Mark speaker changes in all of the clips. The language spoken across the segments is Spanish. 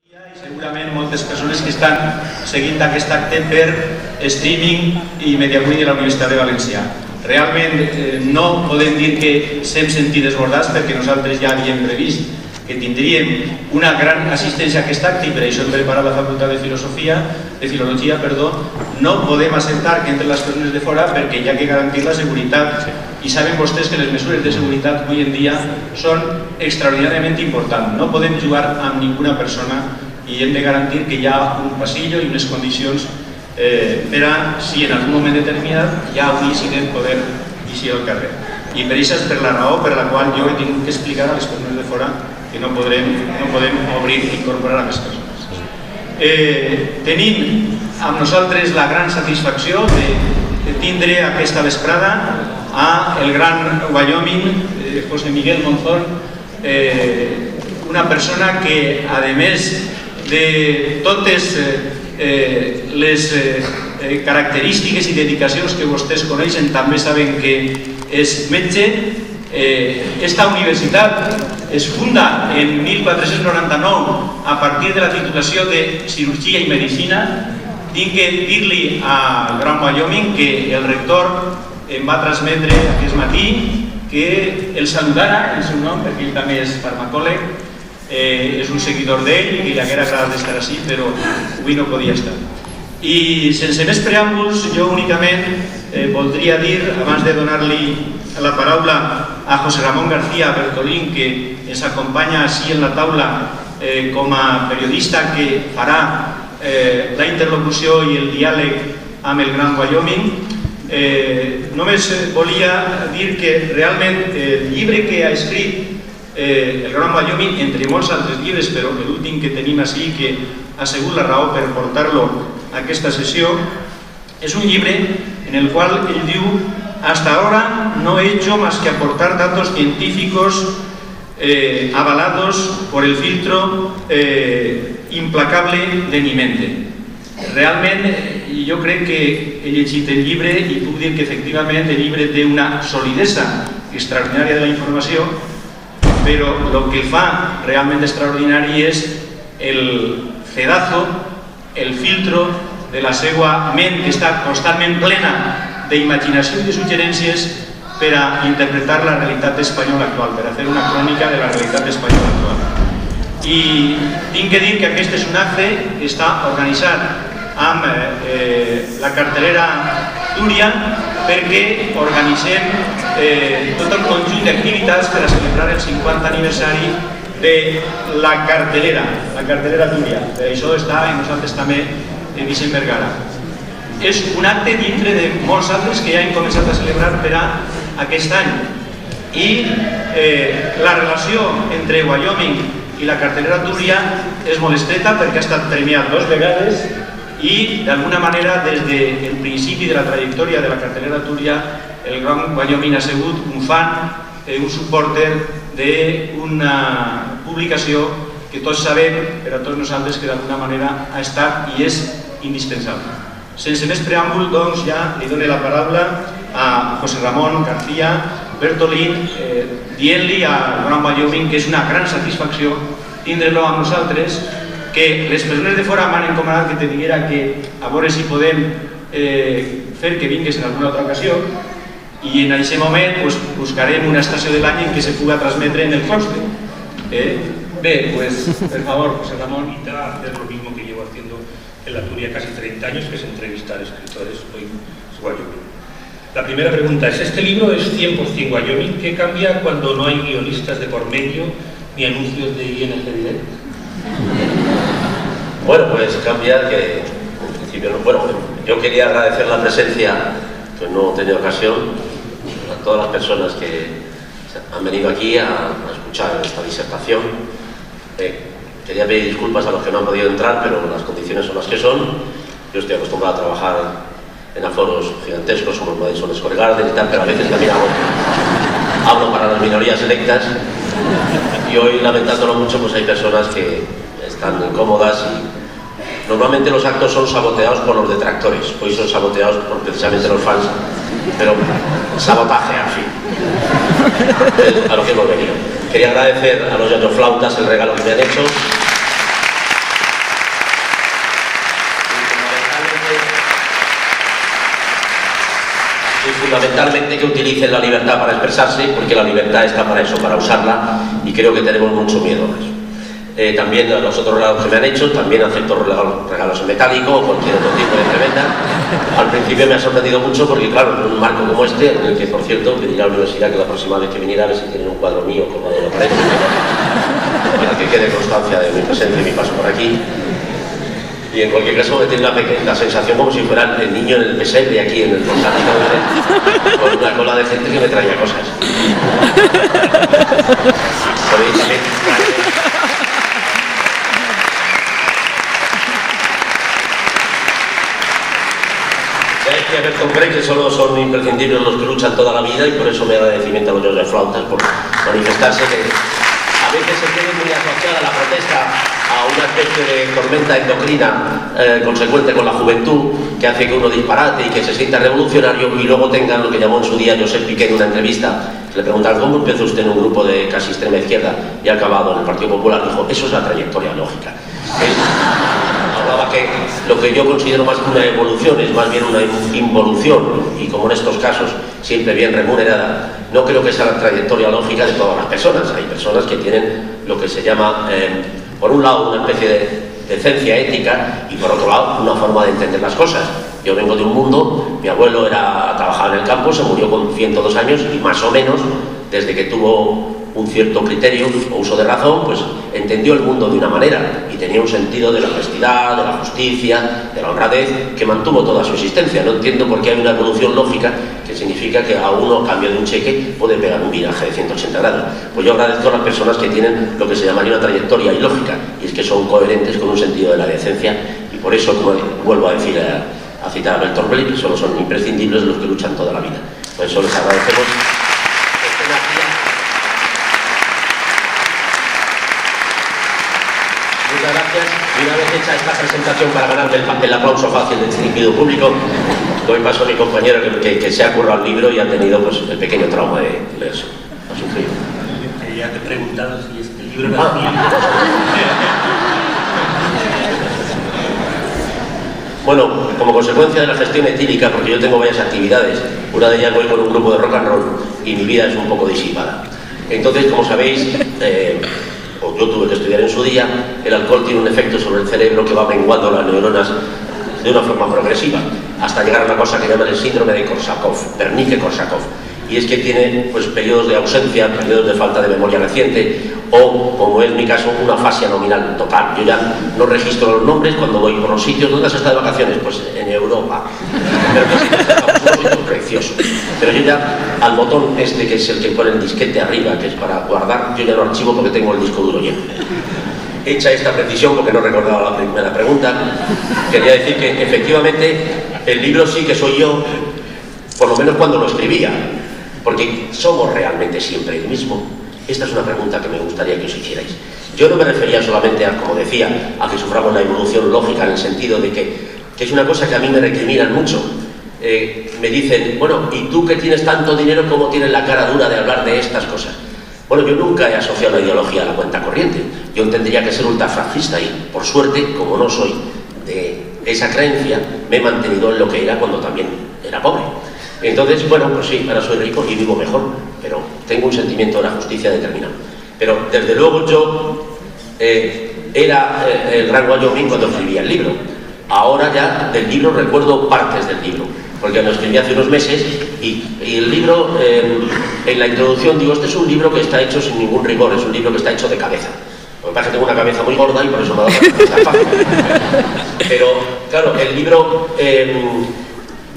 Speaker 1: Segurament moltes persones que estan seguint aquest acte per streaming i Mediavui de la Universitat de València. Realment no podem dir que s'hem sentit desbordats perquè nosaltres ja havíem previst que tindríem una gran assistència a aquest acte i per això hem preparat la Facultat de Filologia. No podem acceptar que entren les persones de fora perquè hi ha que garantir la seguretat i saben vostès que les mesures de seguretat avui en dia són extraordinàriament importants. No podem jugar amb ninguna persona i hem de garantir que hi ha un passillo i unes condicions per a, si en algun moment determinat hi ha un incident, poder eixir al carrer. I per això és per la raó per la qual jo he tingut que explicar a les persones de fora que no podem obrir i incorporar a més persones. Tenim amb nosaltres la gran satisfacció de tindre aquesta vesprada a el gran Wyoming, José Miguel Monzón, una persona que, a més de totes les característiques i dedicacions que vostès coneixen, també saben que és metge. Esta universitat es funda en 1499 a partir de la titulació de Cirurgia i Medicina. Tinc que dir-li al Gran Wyoming que el rector em va transmetre aquest matí que el saludara en seu nom, perquè ell també és farmacòleg, és un seguidor d'ell i que li haguera agradat d'estar així, però avui no podia estar. I sense més preàmbuls, jo únicament voldria dir, abans de donar-li la paraula a José Ramón García Bertolín, que ens acompanya així en la taula com a periodista que farà la interlocució i el diàleg amb el Gran Wyoming. Només volia dir que realment el llibre que ha escrit el Gran Wyoming, entre molts altres llibres, però l'últim que tenim així, que ha sigut la raó per portar-lo a aquesta sessió, és un llibre en el qual ell diu: hasta ahora no he hecho más que aportar datos científicos avalados por el filtro implacable de mi mente. Realment, jo crec que he llegit el llibre i puc dir que efectivament el llibre té una solidesa extraordinària de la informació, però el que fa realment extraordinari és el cedazo, el filtro de la seva ment, que està constantment plena d'imaginació i de suggerències per a interpretar la realitat espanyola actual, per a fer una crònica de la realitat espanyola actual. I tinc que dir que aquest és un acte que està organitzat amb la cartelera Túria, perquè organitzem tot el conjunt d'activitats per a celebrar el 50 aniversari de la cartelera Túria. Per això està en nosaltres també Vicent Vergara. És un acte dintre de molts altres que ja hem començat a celebrar per a aquest any. I la relació entre Wyoming i la cartelera Túria és molt estreta perquè ha estat premiat 2 vegades i d'alguna manera des del principi de la trajectòria de la cartelera Túria el Gran Wyoming ha sigut un fan, un supporter d'una publicació que tots sabem, per a tots nosaltres, que d'alguna manera ha estat i és indispensable. Sense més preàmbul, doncs, ja li dono la paraula a José Ramón García Bertolín, dient-li al Gran Wyoming que és una gran satisfacció tindre-lo amb nosaltres, que les persones de fora m'han encomanat que te diguera que a veure si podem fer que vingues en alguna altra ocasió i en aquest moment buscarem una estació de l'any en què se puga transmetre en el claustre. Bé, pues, por favor, José Ramón.
Speaker 2: Hacer lo mismo que llevo haciendo en la Túria casi 30 años, que es entrevistar escritores. Hoy es Wyoming. La primera pregunta es: ¿este libro es 100% Wyoming? ¿Qué cambia cuando no hay guionistas de por medio ni anuncios de ING Direct?
Speaker 3: Bueno, pues cambia que, en principio, bueno, yo quería agradecer la presencia, que no he tenido ocasión, a todas las personas que han venido aquí a escuchar esta disertación. Quería pedir disculpas a los que no han podido entrar, pero las condiciones son las que son. Yo estoy acostumbrado a trabajar en aforos gigantescos como el Madison Square Garden y tal, pero a veces también hablo para las minorías electas. Y hoy, lamentándolo mucho, pues hay personas que están incómodas y normalmente los actos son saboteados por los detractores. Hoy son saboteados por precisamente los fans, pero sabotaje, al fin. A lo que hemos venido. Quería agradecer a los flautas el regalo que me han hecho. fundamentalmente que utilicen la libertad para expresarse, porque la libertad está para eso, para usarla, y creo que tenemos mucho miedo a eso. También a los otros regalos que me han hecho, también acepto regalos en metálico o cualquier otro tipo de preventa. Al principio me ha sorprendido mucho porque, claro, en un marco como este, en el que, por cierto, pediré a la universidad que la próxima vez que viniera a ver si tienen un cuadro mío como de la pared, para que quede constancia de mi presencia y mi paso por aquí. Y en cualquier caso me tiene la sensación como si fuera el niño en el pesebre aquí en el portátil, con una cola de gente que me traía cosas. Podéis también... Bertolt Brecht, que solo son imprescindibles los que luchan toda la vida, y por eso me da agradecimiento a los de flautas por manifestarse, que a veces se tiene muy asociada la protesta a una especie de tormenta endocrina consecuente con la juventud, que hace que uno disparate y que se sienta revolucionario, y luego tengan lo que llamó en su día Josep Piqué en una entrevista, que le preguntaron ¿cómo empezó usted en un grupo de casi extrema izquierda y ha acabado en el Partido Popular? Dijo, eso es la trayectoria lógica. Hablaba que lo que yo considero más que una evolución es más bien una involución, y como en estos casos siempre bien remunerada. No creo que sea la trayectoria lógica de todas las personas. Hay personas que tienen lo que se llama, por un lado, una especie de decencia ética, y por otro lado, una forma de entender las cosas. Yo vengo de un mundo, mi abuelo trabajaba en el campo, se murió con 102 años, y más o menos, desde que tuvo un cierto criterio o uso de razón, pues entendió el mundo de una manera y tenía un sentido de la honestidad, de la justicia, de la honradez, que mantuvo toda su existencia. No entiendo por qué hay una evolución lógica que significa que a uno, a cambio de un cheque, puede pegar un viraje de 180 grados. Pues yo agradezco a las personas que tienen lo que se llamaría una trayectoria ilógica, y es que son coherentes con un sentido de la decencia, y por eso, como vuelvo a decir, a citar a Bertolt Brecht, que solo son imprescindibles los que luchan toda la vida. Por eso les agradecemos. Muchas gracias. Y una vez hecha esta presentación, para ganarme el aplauso fácil del distinguido público, doy paso a mi compañero que se ha currado el libro y ha tenido pues el pequeño trauma de leerse. Ha sufrido.
Speaker 2: Ya te he preguntado si este libro era mío.
Speaker 3: Bueno, como consecuencia de la gestión etílica, porque yo tengo varias actividades, una de ellas voy con un grupo de rock and roll y mi vida es un poco disipada. Entonces, como sabéis, yo tuve que estudiar en su día, el alcohol tiene un efecto sobre el cerebro que va menguando las neuronas de una forma progresiva, hasta llegar a una cosa que llaman el síndrome de Korsakoff, Wernicke-Korsakoff, y es que tiene pues periodos de ausencia, periodos de falta de memoria reciente, o, como es mi caso, una afasia nominal total. Yo ya no registro los nombres cuando voy por los sitios. ¿Dónde has estado de vacaciones? Pues en Europa. Pero pues, unos sitios preciosos. Pero yo ya, al botón este, que es el que pone el disquete arriba, que es para guardar, yo ya lo archivo porque tengo el disco duro lleno. Hecha esta precisión, porque no recordaba la primera pregunta, quería decir que efectivamente el libro sí que soy yo, por lo menos cuando lo escribía, porque somos realmente siempre el mismo. Esta es una pregunta que me gustaría que os hicierais. Yo no me refería solamente a, como decía, a que suframos la evolución lógica, en el sentido de que es una cosa que a mí me recriminan mucho. Me dicen, bueno, ¿y tú que tienes tanto dinero, cómo tienes la cara dura de hablar de estas cosas? Bueno, yo nunca he asociado la ideología a la cuenta corriente. Yo tendría que ser ultrafranquista y, por suerte, como no soy de esa creencia, me he mantenido en lo que era cuando también era pobre. Entonces, bueno, pues sí, ahora soy rico y vivo mejor, pero tengo un sentimiento de la justicia determinado. Pero, desde luego, yo era el gran Wyoming cuando escribía el libro. Ahora ya del libro recuerdo partes del libro, porque lo escribí hace unos meses y el libro, en la introducción digo, este es un libro que está hecho sin ningún rigor, es un libro que está hecho de cabeza. Lo que pasa es que tengo una cabeza muy gorda y por eso me ha dado esta fácil. Pero, claro, el libro...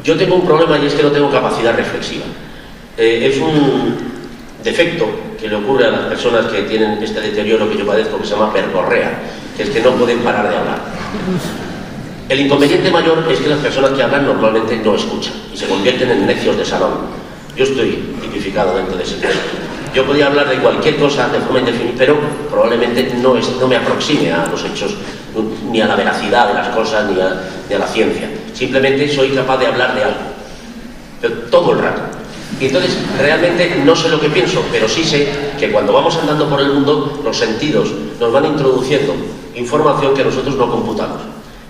Speaker 3: yo tengo un problema y es que no tengo capacidad reflexiva. Es un defecto que le ocurre a las personas que tienen este deterioro que yo padezco, que se llama verborrea, que es que no pueden parar de hablar. El inconveniente mayor es que las personas que hablan normalmente no escuchan y se convierten en necios de salón. Yo estoy tipificado dentro de ese tema. Yo podría hablar de cualquier cosa de forma indefinida, pero probablemente no me aproxime a los hechos, ni a la veracidad de las cosas, ni a la ciencia. Simplemente soy capaz de hablar de algo, pero todo el rato. Y entonces realmente no sé lo que pienso, pero sí sé que cuando vamos andando por el mundo, los sentidos nos van introduciendo información que nosotros no computamos.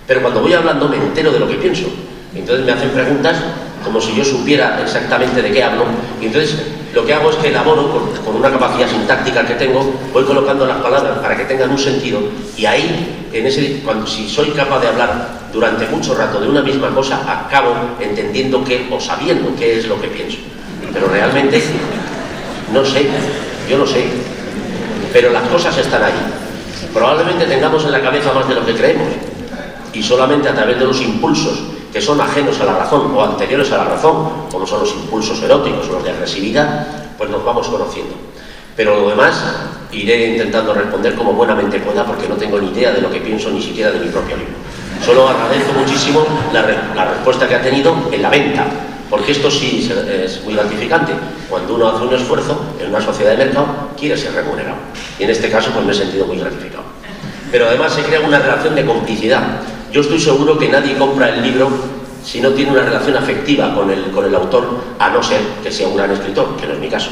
Speaker 3: Pero cuando voy hablando me entero de lo que pienso. Entonces me hacen preguntas como si yo supiera exactamente de qué hablo, y entonces lo que hago es que elaboro, con una capacidad sintáctica que tengo, voy colocando las palabras para que tengan un sentido, y ahí, si soy capaz de hablar durante mucho rato de una misma cosa, acabo entendiendo o sabiendo qué es lo que pienso. Pero realmente, no sé, yo no sé, pero las cosas están ahí. Probablemente tengamos en la cabeza más de lo que creemos, y solamente a través de los impulsos que son ajenos a la razón o anteriores a la razón, como son los impulsos eróticos o los de agresividad, pues nos vamos conociendo. Pero lo demás iré intentando responder como buenamente pueda, porque no tengo ni idea de lo que pienso, ni siquiera de mi propio libro. Solo agradezco muchísimo la respuesta que ha tenido en la venta, porque esto sí es muy gratificante. Cuando uno hace un esfuerzo en una sociedad de mercado, quiere ser remunerado. Y en este caso pues me he sentido muy gratificado. Pero además se crea una relación de complicidad. Yo estoy seguro que nadie compra el libro si no tiene una relación afectiva con el autor, a no ser que sea un gran escritor, que no es mi caso.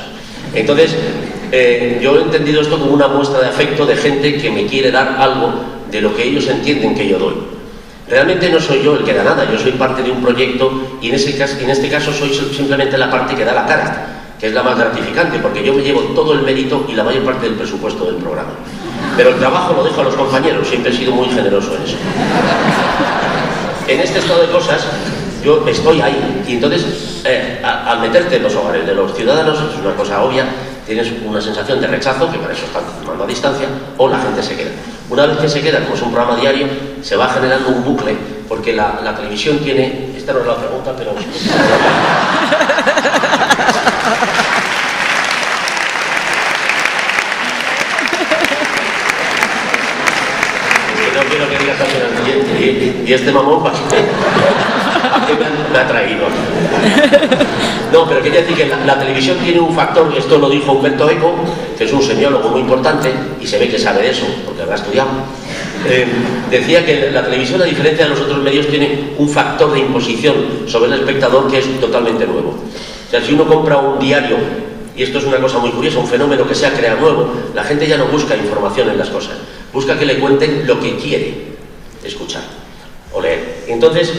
Speaker 3: Entonces, yo he entendido esto como una muestra de afecto de gente que me quiere dar algo de lo que ellos entienden que yo doy. Realmente no soy yo el que da nada, yo soy parte de un proyecto, y en este caso soy simplemente la parte que da la cara, que es la más gratificante, porque yo me llevo todo el mérito y la mayor parte del presupuesto del programa. Pero el trabajo lo dejo a los compañeros, siempre he sido muy generoso en eso. En este estado de cosas, yo estoy ahí, y entonces, al meterte en los hogares de los ciudadanos, es una cosa obvia, tienes una sensación de rechazo, que para eso están tomando a distancia, o la gente se queda. Una vez que se queda, como es un programa diario, se va generando un bucle, porque la televisión tiene... Esta no es la pregunta, pero... No quiero que digas y este mamón ¿para qué me ha traído? No, pero quería decir que la televisión tiene un factor, esto lo dijo Humberto Eco, que es un semiólogo muy importante, y se ve que sabe de eso, porque lo ha estudiado. Decía que la televisión, a diferencia de los otros medios, tiene un factor de imposición sobre el espectador que es totalmente nuevo. O sea, si uno compra un diario, y esto es una cosa muy curiosa, un fenómeno que se ha creado nuevo, la gente ya no busca información en las cosas, busca que le cuenten lo que quiere escuchar o leer. Entonces,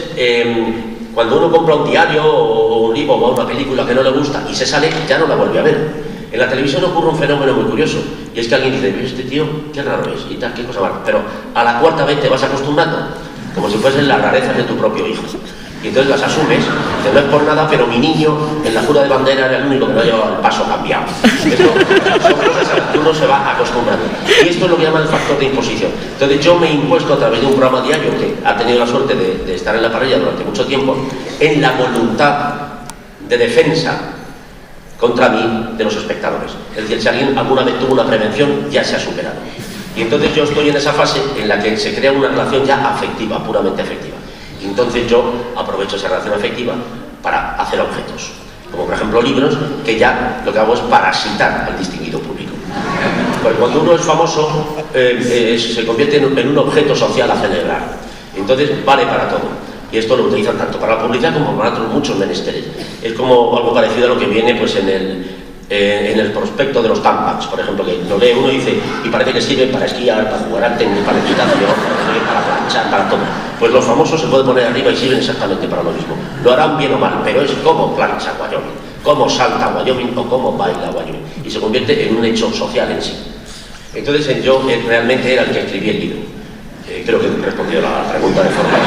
Speaker 3: cuando uno compra un diario o un libro o una película que no le gusta y se sale, ya no la vuelve a ver. En la televisión ocurre un fenómeno muy curioso, y es que alguien dice, este tío, qué raro es, y tal, qué cosa más. Pero a la cuarta vez te vas acostumbrando, como si fuesen las rarezas de tu propio hijo. Y entonces las asumes, que no es por nada, pero mi niño en la jura de bandera era el único que no llevaba el paso cambiado. Esto son cosas a las que uno se va acostumbrando. Y esto es lo que llaman el factor de imposición. Entonces yo me he impuesto a través de un programa diario que ha tenido la suerte de estar en la parrilla durante mucho tiempo, en la voluntad de defensa contra mí de los espectadores. Es decir, si alguien alguna vez tuvo una prevención, ya se ha superado. Y entonces yo estoy en esa fase en la que se crea una relación ya afectiva, puramente afectiva. Y entonces yo aprovecho esa relación afectiva para hacer objetos, como por ejemplo libros, que ya lo que hago es parasitar al distinguido público. Porque cuando uno es famoso, se convierte en un objeto social a celebrar. Entonces vale para todo. Y esto lo utilizan tanto para la publicidad como para otros muchos menesteres. Es como algo parecido a lo que viene pues en el prospecto de los campings, por ejemplo, que lo lee uno y dice, y parece que sirve para esquiar, para jugar al tenis, para equitación, para planchar, para todo. Pues los famosos se pueden poner arriba y sirven exactamente para lo mismo. Lo harán bien o mal, pero es como plancha Wyoming, como salta Wyoming o como baila Wyoming. Y se convierte en un hecho social en sí. Entonces yo realmente era el que escribí el libro. Creo que he respondido a la pregunta de forma...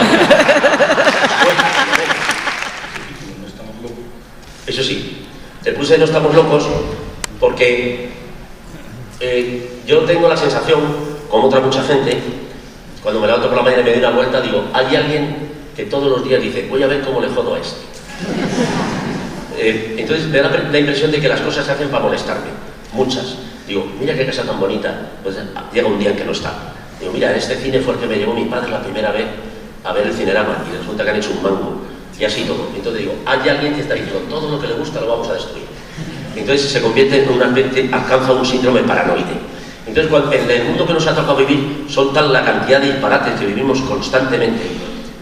Speaker 3: Eso sí, te puse No estamos locos porque yo tengo la sensación, como otra mucha gente, cuando me levanto por la mañana y me doy una vuelta, digo, hay alguien que todos los días dice, voy a ver cómo le jodo a este. Entonces me da la impresión de que las cosas se hacen para molestarme, muchas. Digo, mira qué casa tan bonita, pues llega un día en que no está. Digo, mira, en este cine fue el que me llevó mi padre la primera vez a ver el Cinerama, y resulta que han hecho un mango, y así todo. Entonces digo, hay alguien que está diciendo, todo lo que le gusta lo vamos a destruir. Entonces se convierte en una mente, alcanza un síndrome paranoide. Entonces, en el mundo que nos ha tocado vivir, son tal la cantidad de disparates que vivimos constantemente,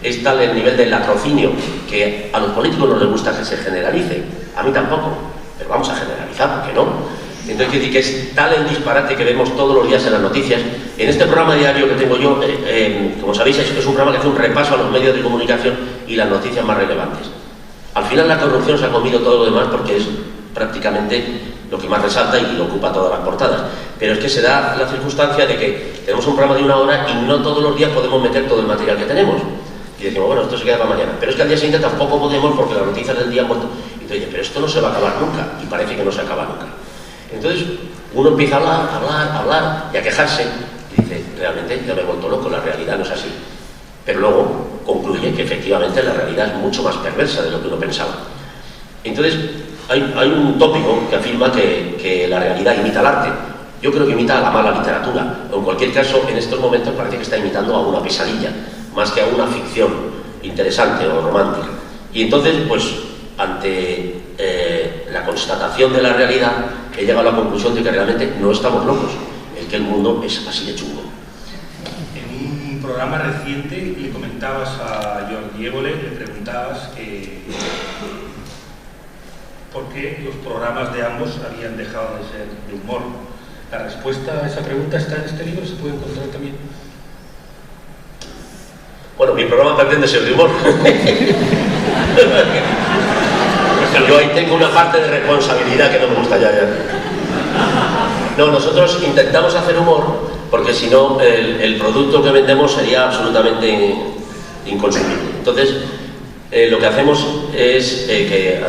Speaker 3: es tal el nivel del latrocinio, que a los políticos no les gusta que se generalice, a mí tampoco, pero vamos a generalizar, ¿por qué no? Entonces, quiere decir que es tal el disparate que vemos todos los días en las noticias. En este programa diario que tengo yo, como sabéis, es un programa que hace un repaso a los medios de comunicación y las noticias más relevantes. Al final la corrupción se ha comido todo lo demás porque es prácticamente lo que más resalta y lo ocupa todas las portadas. Pero es que se da la circunstancia de que tenemos un programa de 1 hora y no todos los días podemos meter todo el material que tenemos. Y decimos, bueno, esto se queda para mañana. Pero es que al día siguiente tampoco podemos porque las noticias del día han muerto. Y tú dices, pero esto no se va a acabar nunca. Y parece que no se acaba nunca. Entonces uno empieza a hablar y a quejarse. Y dice, realmente ya me he vuelto loco, la realidad no es así. Pero luego concluye que efectivamente la realidad es mucho más perversa de lo que uno pensaba. Entonces hay un tópico que afirma que la realidad imita al arte. Yo creo que imita a la mala literatura. O en cualquier caso, en estos momentos parece que está imitando a una pesadilla, más que a una ficción interesante o romántica. Y entonces, pues, ante la constatación de la realidad, he llegado a la conclusión de que realmente no estamos locos, es que el mundo es así de chungo.
Speaker 2: En un programa reciente le comentabas a Jordi Évole, le preguntabas por qué los programas de ambos habían dejado de ser de humor. La respuesta a esa pregunta está en este libro, se puede encontrar también.
Speaker 3: Bueno, mi programa pretende ser de humor. Yo ahí tengo una parte de responsabilidad que no me gusta ya. No, nosotros intentamos hacer humor porque si no el producto que vendemos sería absolutamente inconsumible. Entonces, lo que hacemos es que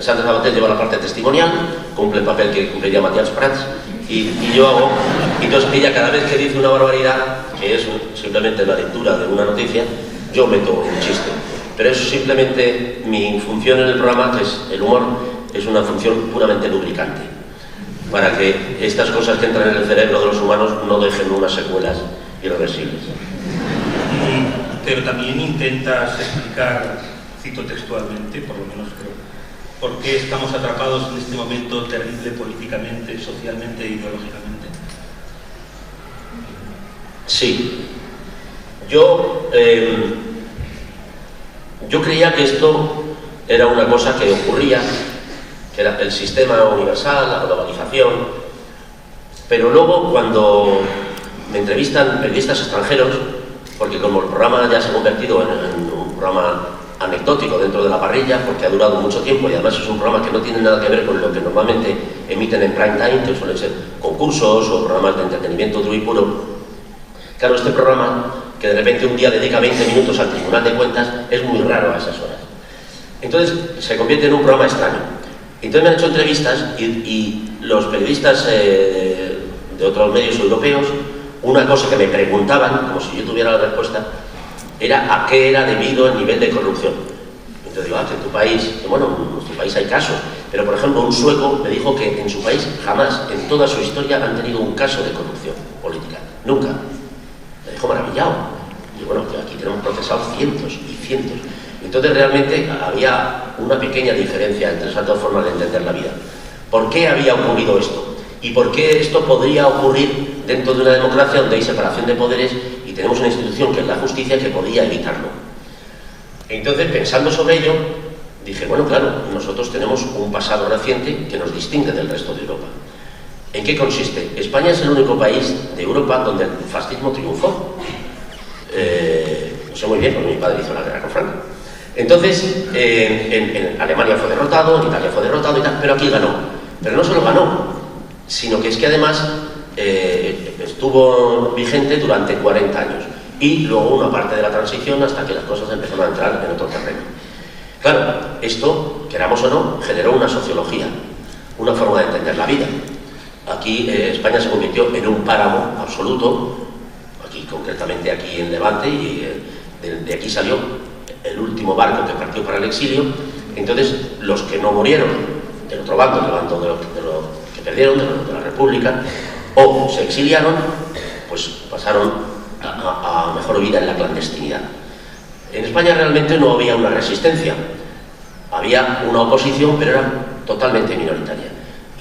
Speaker 3: Sandra Sabater lleva la parte testimonial, cumple el papel que cumpliría Matías Prats, y yo hago. Entonces ella cada vez que dice una barbaridad, que es simplemente la lectura de una noticia, yo meto un chiste. Pero eso simplemente mi función en el programa, que es el humor, es una función puramente lubricante, para que estas cosas que entran en el cerebro de los humanos no dejen unas secuelas irreversibles.
Speaker 2: Pero también intentas explicar, cito textualmente, por lo menos creo, por qué estamos atrapados en este momento terrible políticamente, socialmente e ideológicamente.
Speaker 3: Sí. Yo creía que esto era una cosa que ocurría, que era el sistema universal, la globalización, pero luego cuando me entrevistan periodistas extranjeros, porque como el programa ya se ha convertido en un programa anecdótico dentro de la parrilla, porque ha durado mucho tiempo y además es un programa que no tiene nada que ver con lo que normalmente emiten en prime time, que suelen ser concursos o programas de entretenimiento duro y puro. Claro, este programa, que de repente un día dedica 20 minutos al Tribunal de Cuentas, es muy raro a esas horas. Entonces se convierte en un programa extraño. Entonces me han hecho entrevistas y los periodistas de otros medios europeos, una cosa que me preguntaban, como si yo tuviera la respuesta, era a qué era debido el nivel de corrupción. Entonces digo, que en tu país, que bueno, en nuestro país hay casos, pero por ejemplo un sueco me dijo que en su país jamás, en toda su historia, han tenido un caso de corrupción política. Nunca. Me dejó maravillado. Y bueno, que aquí tenemos procesados cientos y cientos. Entonces realmente había una pequeña diferencia entre esas dos formas de entender la vida. ¿Por qué había ocurrido esto? ¿Y por qué esto podría ocurrir dentro de una democracia donde hay separación de poderes y tenemos una institución que es la justicia que podía evitarlo? Entonces, pensando sobre ello, dije, bueno, claro, nosotros tenemos un pasado reciente que nos distingue del resto de Europa. ¿En qué consiste? España es el único país de Europa donde el fascismo triunfó. Lo sé muy bien, porque mi padre hizo la guerra con Franco. Entonces, en Alemania fue derrotado, en Italia fue derrotado y tal, pero aquí ganó. Pero no solo ganó, sino que es que además estuvo vigente durante 40 años. Y luego una parte de la transición hasta que las cosas empezaron a entrar en otro terreno. Claro, esto, queramos o no, generó una sociología, una forma de entender la vida. Aquí España se convirtió en un páramo absoluto, aquí concretamente aquí en Levante, y de aquí salió el último barco que partió para el exilio. Entonces los que no murieron del otro bando, del bando de los que perdieron, de la República, o se exiliaron, pues pasaron a mejor vida en la clandestinidad. En España realmente no había una resistencia, había una oposición, pero era totalmente minoritaria.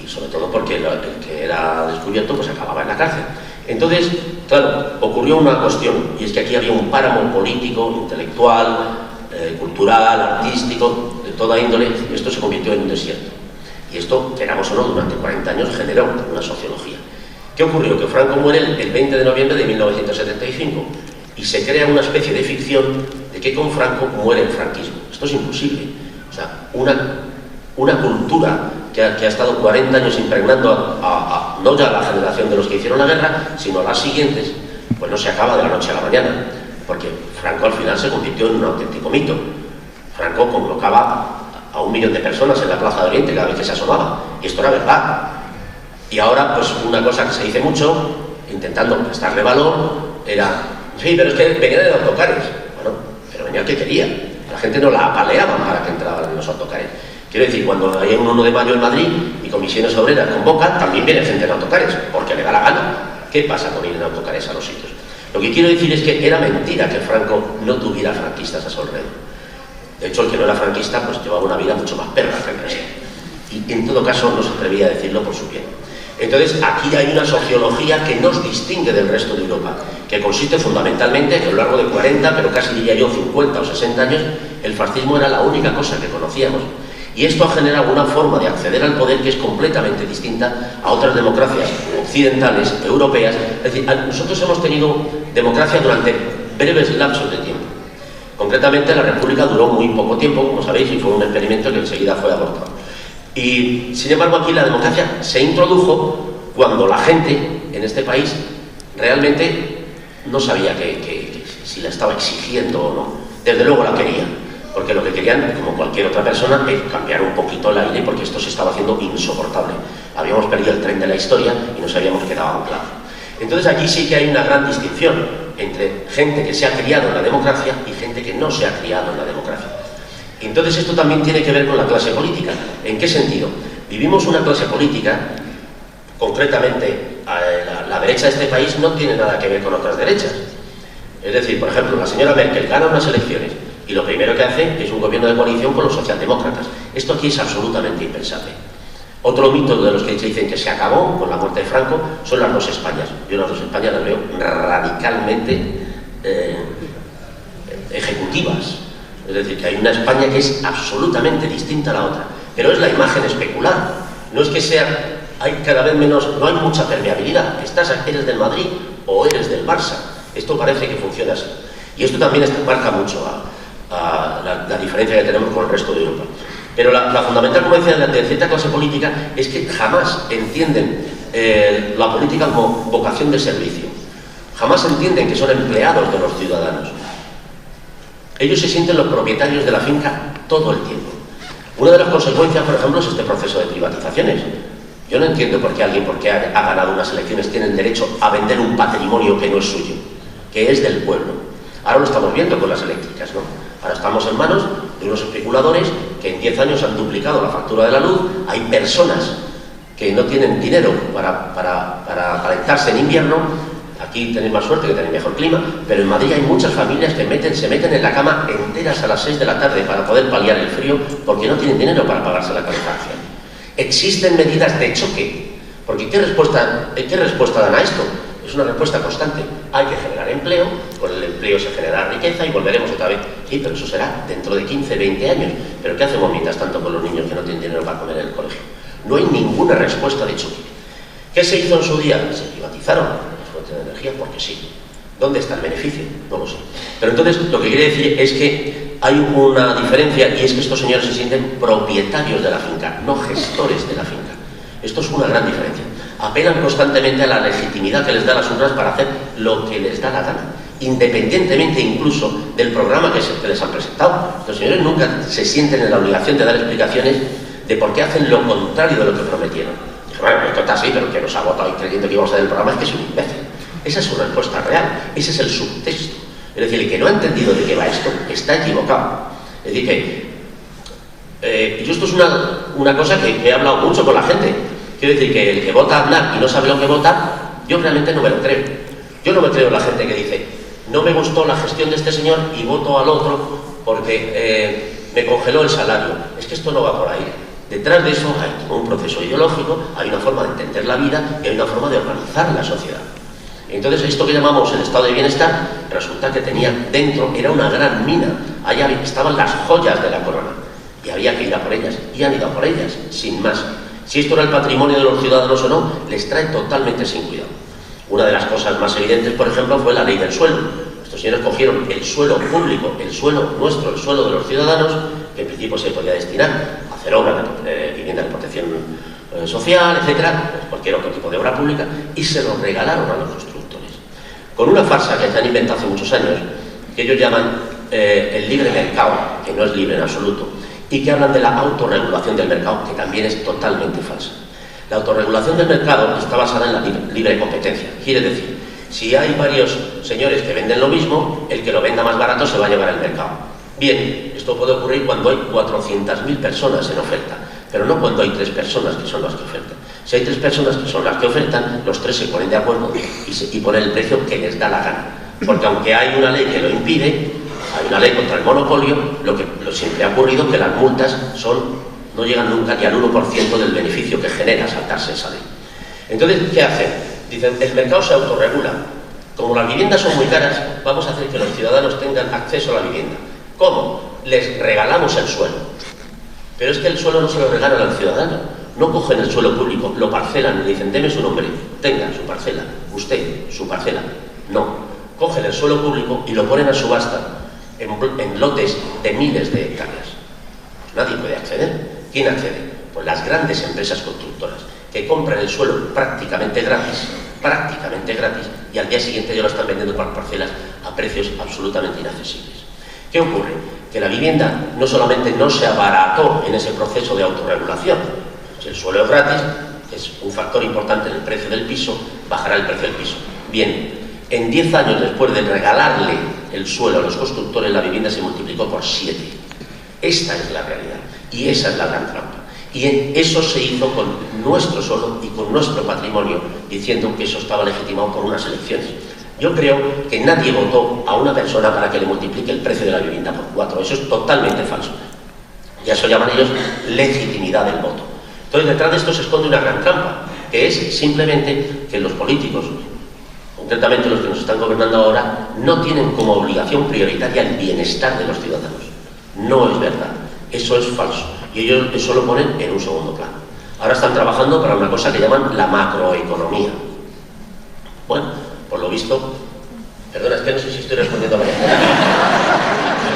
Speaker 3: Y sobre todo porque el que era descubierto pues acababa en la cárcel. Entonces, claro, ocurrió una cuestión, y es que aquí había un páramo político, intelectual, cultural, artístico, de toda índole, y esto se convirtió en un desierto. Y esto, queramos o no, durante 40 años generó una sociología. ¿Qué ocurrió? Que Franco muere el 20 de noviembre de 1975 y se crea una especie de ficción de que con Franco muere el franquismo. Esto es imposible. O sea, una cultura que ha estado 40 años impregnando no ya a la generación de los que hicieron la guerra, sino a las siguientes, pues no se acaba de la noche a la mañana, porque Franco al final se convirtió en un auténtico mito. Franco convocaba a 1 millón de personas en la Plaza de Oriente cada vez que se asomaba, y esto era verdad. Y ahora, pues una cosa que se dice mucho, intentando prestarle valor, era, sí, pero es que venía de autocares. Bueno, pero venía el que quería. La gente no la apaleaban para que entraban en los autocares. Quiero decir, cuando hay un 1 de mayo en Madrid y comisiones obreras convocan, también viene gente en autocares, porque le da la gana. ¿Qué pasa con ir en autocares a los sitios? Lo que quiero decir es que era mentira que Franco no tuviera franquistas a su alrededor. De hecho, el que no era franquista, pues llevaba una vida mucho más perra que el resto. Y en todo caso no se atrevía a decirlo por su bien. Entonces, aquí hay una sociología que nos distingue del resto de Europa, que consiste fundamentalmente que a lo largo de 40, pero casi diría yo 50 o 60 años, el fascismo era la única cosa que conocíamos. Y esto ha generado una forma de acceder al poder que es completamente distinta a otras democracias occidentales, europeas. Es decir, nosotros hemos tenido democracia durante breves lapsos de tiempo. Concretamente, la República duró muy poco tiempo, como sabéis, y fue un experimento que enseguida fue abortado. Y, sin embargo, aquí la democracia se introdujo cuando la gente en este país realmente no sabía si la estaba exigiendo o no. Desde luego la quería, porque lo que querían, como cualquier otra persona, es cambiar un poquito el aire, porque esto se estaba haciendo insoportable. Habíamos perdido el tren de la historia y nos habíamos quedado anclados. Entonces aquí sí que hay una gran distinción entre gente que se ha criado en la democracia y gente que no se ha criado en la democracia. Y entonces esto también tiene que ver con la clase política. ¿En qué sentido? Vivimos una clase política, concretamente la derecha de este país no tiene nada que ver con otras derechas. Es decir, por ejemplo, la señora Merkel gana unas elecciones y lo primero que hace es un gobierno de coalición con los socialdemócratas. Esto aquí es absolutamente impensable. Otro mito de los que dicen que se acabó con la muerte de Franco son las dos Españas. Yo las dos Españas las veo radicalmente ejecutivas. Es decir, que hay una España que es absolutamente distinta a la otra. Pero es la imagen especular. No es que sea, hay cada vez menos, no hay mucha permeabilidad. Eres del Madrid o eres del Barça. Esto parece que funciona así. Y esto también marca mucho la diferencia que tenemos con el resto de Europa. Pero la fundamental, como decía, de cierta clase política es que jamás entienden la política como vocación de servicio. Jamás entienden que son empleados de los ciudadanos. Ellos se sienten los propietarios de la finca todo el tiempo. Una de las consecuencias, por ejemplo, es este proceso de privatizaciones. Yo no entiendo por qué alguien, porque ha ganado unas elecciones, tiene el derecho a vender un patrimonio que no es suyo, que es del pueblo. Ahora lo estamos viendo con las eléctricas, ¿no? Ahora estamos en manos de unos especuladores que en 10 años han duplicado la factura de la luz. Hay personas que no tienen dinero para calentarse en invierno. Aquí tenéis más suerte, que tenéis mejor clima, pero en Madrid hay muchas familias que se meten en la cama enteras a las 6 de la tarde para poder paliar el frío porque no tienen dinero para pagarse la calefacción. Existen medidas de choque, porque ¿qué respuesta dan a esto? Es una respuesta constante. Hay que generar empleo, con el empleo se genera riqueza y volveremos otra vez. Sí, pero eso será dentro de 15, 20 años. ¿Pero qué hacemos mientras tanto con los niños que no tienen dinero para comer en el colegio? No hay ninguna respuesta de choque. ¿Qué se hizo en su día? Se privatizaron las fuentes de energía porque sí. ¿Dónde está el beneficio? No lo sé. Pero entonces lo que quiere decir es que hay una diferencia, y es que estos señores se sienten propietarios de la finca, no gestores de la finca. Esto es una gran diferencia. Apelan constantemente a la legitimidad que les da las urnas para hacer lo que les da la gana, independientemente incluso del programa que les han presentado. Estos señores nunca se sienten en la obligación de dar explicaciones de por qué hacen lo contrario de lo que prometieron. Dije, bueno, esto está así, pero que nos ha votado y creyendo que íbamos a dar el programa es que es un imbécil. Esa es su respuesta real, ese es el subtexto. Es decir, el que no ha entendido de qué va esto está equivocado. Es decir, que yo esto es una cosa que he hablado mucho con la gente. Quiero decir que el que vota a Aznar y no sabe lo que vota, yo realmente no me lo creo. Yo no me creo la gente que dice, no me gustó la gestión de este señor y voto al otro porque me congeló el salario. Es que esto no va por ahí. Detrás de eso hay un proceso ideológico, hay una forma de entender la vida y hay una forma de organizar la sociedad. Entonces, esto que llamamos el estado de bienestar, resulta que tenía dentro, era una gran mina. Allá estaban las joyas de la corona y había que ir a por ellas, y han ido a por ellas, sin más. Si esto era el patrimonio de los ciudadanos o no, les trae totalmente sin cuidado. Una de las cosas más evidentes, por ejemplo, fue la ley del suelo. Estos señores cogieron el suelo público, el suelo nuestro, el suelo de los ciudadanos, que en principio se podía destinar a hacer obras de vivienda de protección social, etcétera, cualquier otro tipo de obra pública, y se los regalaron a los constructores. Con una farsa que se han inventado hace muchos años, que ellos llaman el libre mercado, que no es libre en absoluto, y que hablan de la autorregulación del mercado, que también es totalmente falsa. La autorregulación del mercado está basada en la libre competencia. Quiere decir, si hay varios señores que venden lo mismo, el que lo venda más barato se va a llevar al mercado. Bien, esto puede ocurrir cuando hay 400.000 personas en oferta, pero no cuando hay 3 personas que son las que ofertan. Si hay 3 personas que son las que ofertan, los 3 se ponen de acuerdo y ponen el precio que les da la gana. Porque aunque hay una ley que lo impide, hay una ley contra el monopolio, lo siempre ha ocurrido que las multas no llegan nunca ni al 1% del beneficio que genera saltarse esa ley. Entonces, ¿qué hacen? Dicen, el mercado se autorregula. Como las viviendas son muy caras, vamos a hacer que los ciudadanos tengan acceso a la vivienda. ¿Cómo? Les regalamos el suelo. Pero es que el suelo no se lo regalan al ciudadano. No cogen el suelo público, lo parcelan y le dicen, deme su nombre, tenga su parcela, usted, su parcela. No. Cogen el suelo público y lo ponen a subasta en lotes de miles de hectáreas. Pues nadie puede acceder. ¿Quién accede? Pues las grandes empresas constructoras, que compran el suelo prácticamente gratis, y al día siguiente ya lo están vendiendo por parcelas a precios absolutamente inaccesibles. ¿Qué ocurre? Que la vivienda no solamente no se abarató en ese proceso de autorregulación, si el suelo es gratis, es un factor importante en el precio del piso, bajará el precio del piso. Bien, en 10 años después de regalarle el suelo a los constructores, la vivienda se multiplicó por 7. Esta es la realidad y esa es la gran trampa. Y eso se hizo con nuestro suelo y con nuestro patrimonio, diciendo que eso estaba legitimado por unas elecciones. Yo creo que nadie votó a una persona para que le multiplique el precio de la vivienda por 4. Eso es totalmente falso. Y a eso llaman ellos legitimidad del voto. Entonces, detrás de esto se esconde una gran trampa, que es simplemente que los políticos, concretamente los que nos están gobernando ahora, no tienen como obligación prioritaria el bienestar de los ciudadanos. No es verdad. Eso es falso. Y ellos eso lo ponen en un segundo plano. Ahora están trabajando para una cosa que llaman la macroeconomía. Bueno, por lo visto, perdona, es que no sé si estoy respondiendo a la pregunta.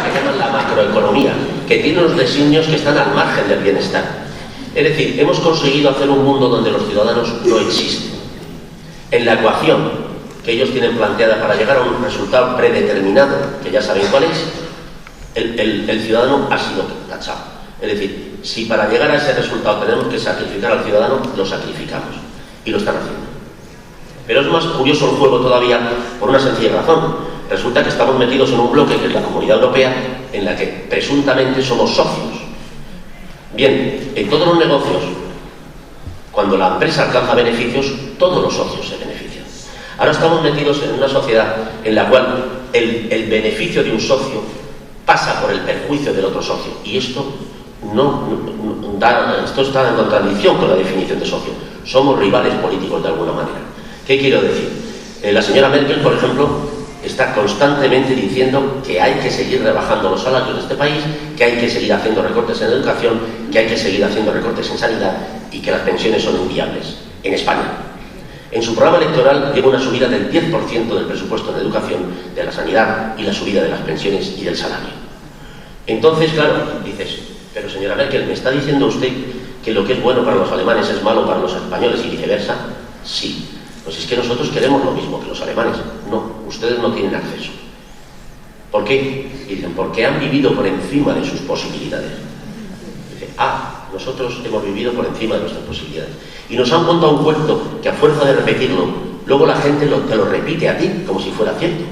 Speaker 3: Que llaman la macroeconomía, que tiene unos designios que están al margen del bienestar. Es decir, hemos conseguido hacer un mundo donde los ciudadanos no existen. En la ecuación que ellos tienen planteada para llegar a un resultado predeterminado, que ya saben cuál es, el ciudadano ha sido tachado. Es decir, si para llegar a ese resultado tenemos que sacrificar al ciudadano, lo sacrificamos. Y lo están haciendo. Pero es más curioso el juego todavía por una sencilla razón. Resulta que estamos metidos en un bloque, que es la Comunidad Europea, en la que presuntamente somos socios. Bien, en todos los negocios, cuando la empresa alcanza beneficios, todos los socios se benefician. Ahora estamos metidos en una sociedad en la cual el beneficio de un socio pasa por el perjuicio del otro socio. Y esto esto está en contradicción con la definición de socio. Somos rivales políticos de alguna manera. ¿Qué quiero decir? La señora Merkel, por ejemplo, está constantemente diciendo que hay que seguir rebajando los salarios de este país, que hay que seguir haciendo recortes en educación, que hay que seguir haciendo recortes en sanidad y que las pensiones son inviables en España. En su programa electoral lleva una subida del 10% del presupuesto en educación, de la sanidad y la subida de las pensiones y del salario. Entonces, claro, dices, pero señora Merkel, ¿me está diciendo usted que lo que es bueno para los alemanes es malo para los españoles y viceversa? Sí. Pues es que nosotros queremos lo mismo que los alemanes. No, ustedes no tienen acceso. ¿Por qué? Y dicen, porque han vivido por encima de sus posibilidades. Dicen, nosotros hemos vivido por encima de nuestras posibilidades. Y nos han contado un cuento que a fuerza de repetirlo, luego la gente te lo repite a ti como si fuera cierto.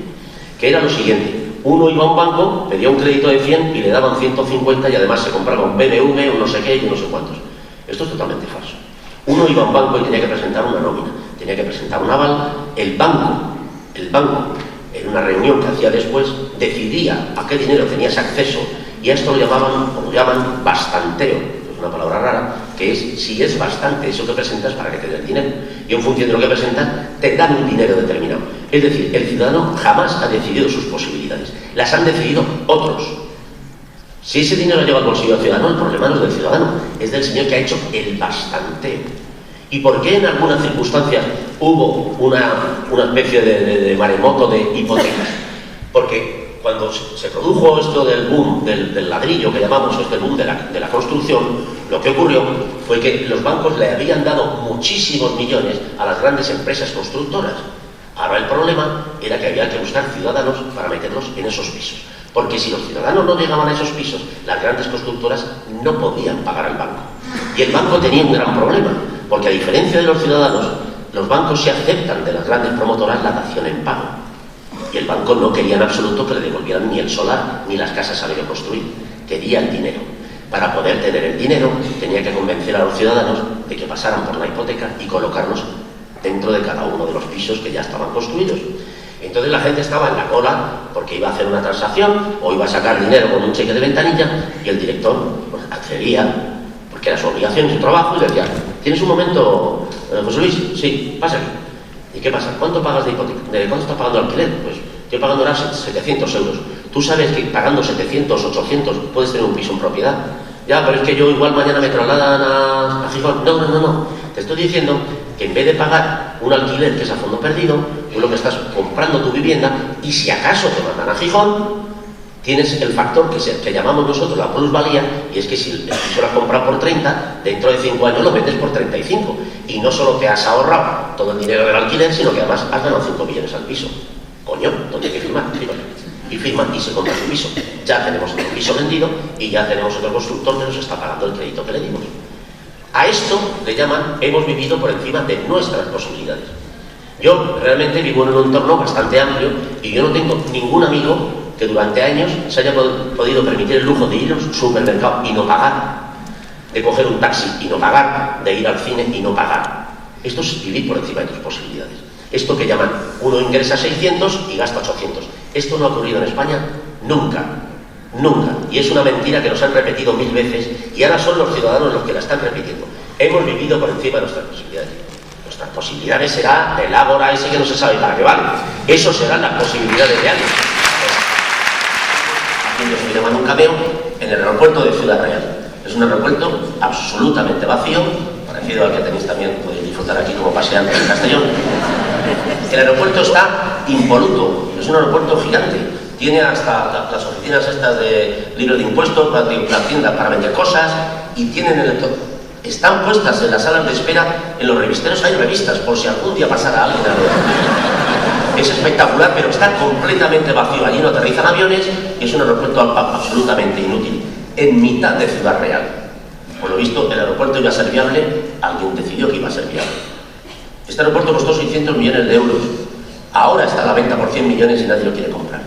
Speaker 3: Que era lo siguiente. Uno iba a un banco, pedía un crédito de 100 y le daban 150 y además se compraba un BMW, un no sé qué y un no sé cuántos. Esto es totalmente falso. Uno iba a un banco y tenía que presentar una nómina, tenía que presentar un aval. El banco, en una reunión que hacía después, decidía a qué dinero tenías acceso y a esto lo llaman bastanteo, es una palabra rara, que es si es bastante eso que presentas para que te den dinero. Y en función de lo que presentas, te dan un dinero determinado. Es decir, el ciudadano jamás ha decidido sus posibilidades, las han decidido otros. Si ese dinero llega al bolsillo del ciudadano, el problema no es del ciudadano, es del señor que ha hecho el bastanteo. ¿Y por qué en algunas circunstancias hubo una especie de maremoto de hipotecas? Porque cuando se produjo esto del boom del ladrillo, que llamamos este boom de la construcción, lo que ocurrió fue que los bancos le habían dado muchísimos millones a las grandes empresas constructoras. Ahora el problema era que había que buscar ciudadanos para meterlos en esos pisos. Porque si los ciudadanos no llegaban a esos pisos, las grandes constructoras no podían pagar al banco. Y el banco tenía un gran problema, porque a diferencia de los ciudadanos, los bancos se aceptan de las grandes promotoras la dación en pago. Y el banco no quería en absoluto que le devolvieran ni el solar ni las casas a medio construir. Quería el dinero. Para poder tener el dinero, tenía que convencer a los ciudadanos de que pasaran por la hipoteca y colocarnos dentro de cada uno de los pisos que ya estaban construidos. Entonces la gente estaba en la cola porque iba a hacer una transacción o iba a sacar dinero con un cheque de ventanilla y el director pues, accedía, porque era su obligación, su trabajo, y le decía: ¿tienes un momento, José Luis? Sí, pasa aquí. ¿Y qué pasa? ¿Cuánto pagas de hipoteca? ¿Cuánto estás pagando de alquiler? Pues estoy pagando ahora 700 euros. ¿Tú sabes que pagando 700, 800 puedes tener un piso en propiedad? Ya, pero es que yo igual mañana me trasladan a Gijón. No. Te estoy diciendo que en vez de pagar un alquiler que es a fondo perdido, tú lo que estás comprando tu vivienda, y si acaso te mandan a Gijón, tienes el factor que llamamos nosotros la plusvalía, y es que si el piso lo has comprado por 30, dentro de 5 años lo vendes por 35. Y no solo te has ahorrado todo el dinero del alquiler, sino que además has ganado 5 millones al piso. Coño, ¿dónde hay que firmar? Y firman y se compra su piso. Ya tenemos el piso vendido y ya tenemos otro constructor que nos está pagando el crédito que le dimos. A esto le llaman: hemos vivido por encima de nuestras posibilidades. Yo realmente vivo en un entorno bastante amplio y yo no tengo ningún amigo que durante años se haya podido permitir el lujo de ir a un supermercado y no pagar, de coger un taxi y no pagar, de ir al cine y no pagar. Esto es vivir por encima de tus posibilidades. Esto que llaman: uno ingresa 600 y gasta 800. Esto no ha ocurrido en España nunca. Y es una mentira que nos han repetido 1000 veces y ahora son los ciudadanos los que la están repitiendo. Hemos vivido por encima de nuestras posibilidades. Nuestras posibilidades será el ágora ese que no se sabe para qué vale. Eso serán las posibilidades de alguien. Yo estoy llamando un cameo en el aeropuerto de Ciudad Real. Es un aeropuerto absolutamente vacío, parecido al que tenéis también, podéis disfrutar aquí como paseantes en Castellón. El aeropuerto está impoluto, es un aeropuerto gigante. Tiene hasta las oficinas estas de libre de impuestos, la tienda para vender cosas, y tienen están puestas en las salas de espera, en los revisteros hay revistas, por si algún día pasara alguien a es espectacular, pero está completamente vacío. Allí no aterrizan aviones y es un aeropuerto absolutamente inútil, en mitad de Ciudad Real. Por lo visto, el aeropuerto iba a ser viable, alguien decidió que iba a ser viable. Este aeropuerto costó 600 millones de euros. Ahora está a la venta por 100 millones y nadie lo quiere comprar.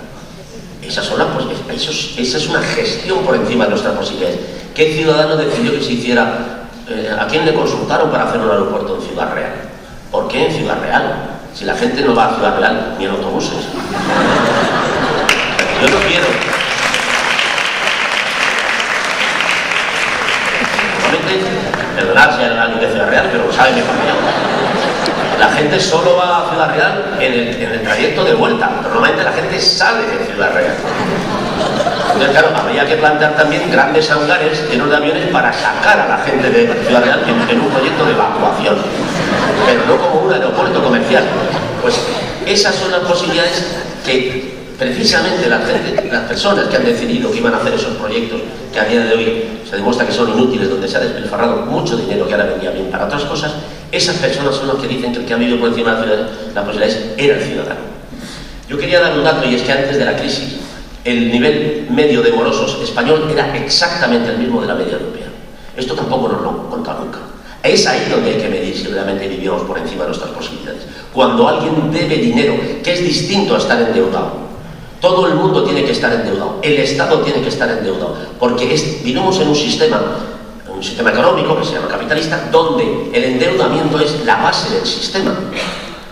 Speaker 3: Esa es una gestión por encima de nuestras posibilidades. ¿Qué ciudadano decidió que se hiciera? ¿A quién le consultaron para hacer un aeropuerto en Ciudad Real? ¿Por qué en Ciudad Real? Si la gente no va a Ciudad Real ni en autobuses. Yo no quiero. Normalmente, perdonad si hay alguien de Ciudad Real, pero lo sabe mejor que yo. La gente solo va a Ciudad Real en el trayecto de vuelta, pero normalmente la gente sale de Ciudad Real. Entonces, claro, habría que plantear también grandes hangares llenos de aviones para sacar a la gente de Ciudad Real en un proyecto de evacuación, pero no como un aeropuerto comercial. Pues esas son las posibilidades que precisamente las personas que han decidido que iban a hacer esos proyectos, que a día de hoy se demuestra que son inútiles, donde se ha despilfarrado mucho dinero que ahora vendría bien para otras cosas, esas personas son las que dicen que el que ha vivido por encima de las posibilidades era el ciudadano. Yo quería dar un dato, y es que antes de la crisis el nivel medio de morosos español era exactamente el mismo de la media europea. Esto tampoco nos lo han contado nunca. Es ahí donde hay que medir si realmente vivimos por encima de nuestras posibilidades. Cuando alguien debe dinero, que es distinto a estar endeudado. Todo el mundo tiene que estar endeudado, el Estado tiene que estar endeudado, porque vivimos en un sistema económico que se llama capitalista, donde el endeudamiento es la base del sistema.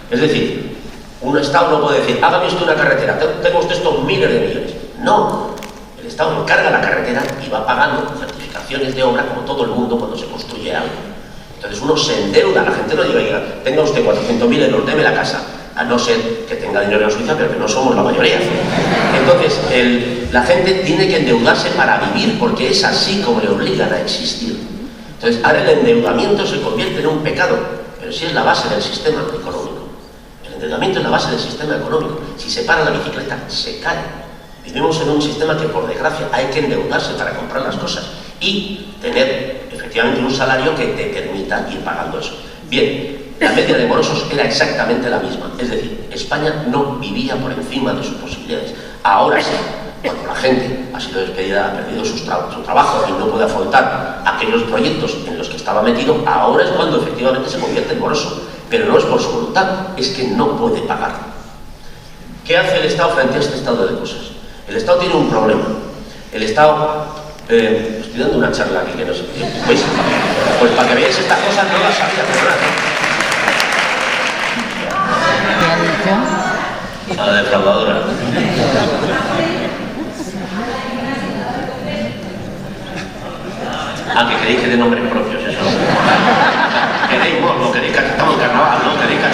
Speaker 3: Es decir, un Estado no puede decir: hágame usted una carretera, tengo usted estos miles de millones. No, el Estado encarga la carretera y va pagando certificaciones de obra como todo el mundo cuando se construye algo. Entonces uno se endeuda, la gente no diga: tenga usted 400.000 euros, deme la casa, a no ser que tenga dinero en Suiza, pero que no somos la mayoría. Entonces la gente tiene que endeudarse para vivir, porque es así como le obligan a existir. Entonces ahora el endeudamiento se convierte en un pecado, pero sí es la base del sistema económico. El endeudamiento es la base del sistema económico. Si se para la bicicleta, se cae. Vivimos en un sistema que, por desgracia, hay que endeudarse para comprar las cosas y tener, efectivamente, un salario que te permita ir pagando eso. Bien, la media de morosos era exactamente la misma. Es decir, España no vivía por encima de sus posibilidades. Ahora sí, cuando la gente ha sido despedida, ha perdido su trabajo y no puede afrontar aquellos proyectos en los que estaba metido, ahora es cuando efectivamente se convierte en moroso. Pero no es por su voluntad, es que no puede pagar. ¿Qué hace el Estado frente a este estado de cosas? El Estado tiene un problema. El Estado... estoy dando una charla aquí que no sé... Pues para que veáis estas cosas no las sabía, pero nada. A la defraudadora. Que queréis que de nombres propios, eso. Queréis vos, no queréis que estamos en carnaval, no queréis que...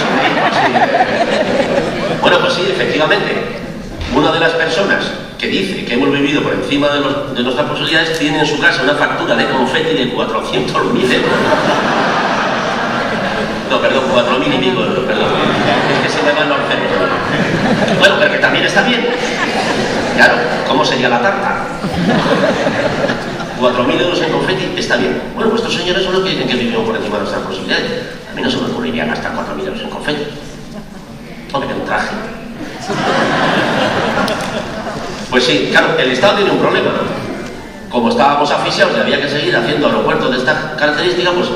Speaker 3: Bueno, pues sí, efectivamente, una de las personas que dice que hemos vivido por encima de nuestras posibilidades tiene en su casa una factura de confeti de 400.000 euros. No, perdón, 4.000 y pico euros, perdón. Es que se me van los ceros. Bueno, pero que también está bien. Claro, ¿cómo sería la tarta? 4.000 euros en confeti está bien. Bueno, pues estos señores son los que dicen que vivimos por encima de nuestras posibilidades. A mí no se me ocurriría gastar 4.000 euros en confeti. Hombre, un traje. Pues sí, claro, el Estado tiene un problema. Como estábamos asfixiados y había que seguir haciendo aeropuertos de esta característica, pues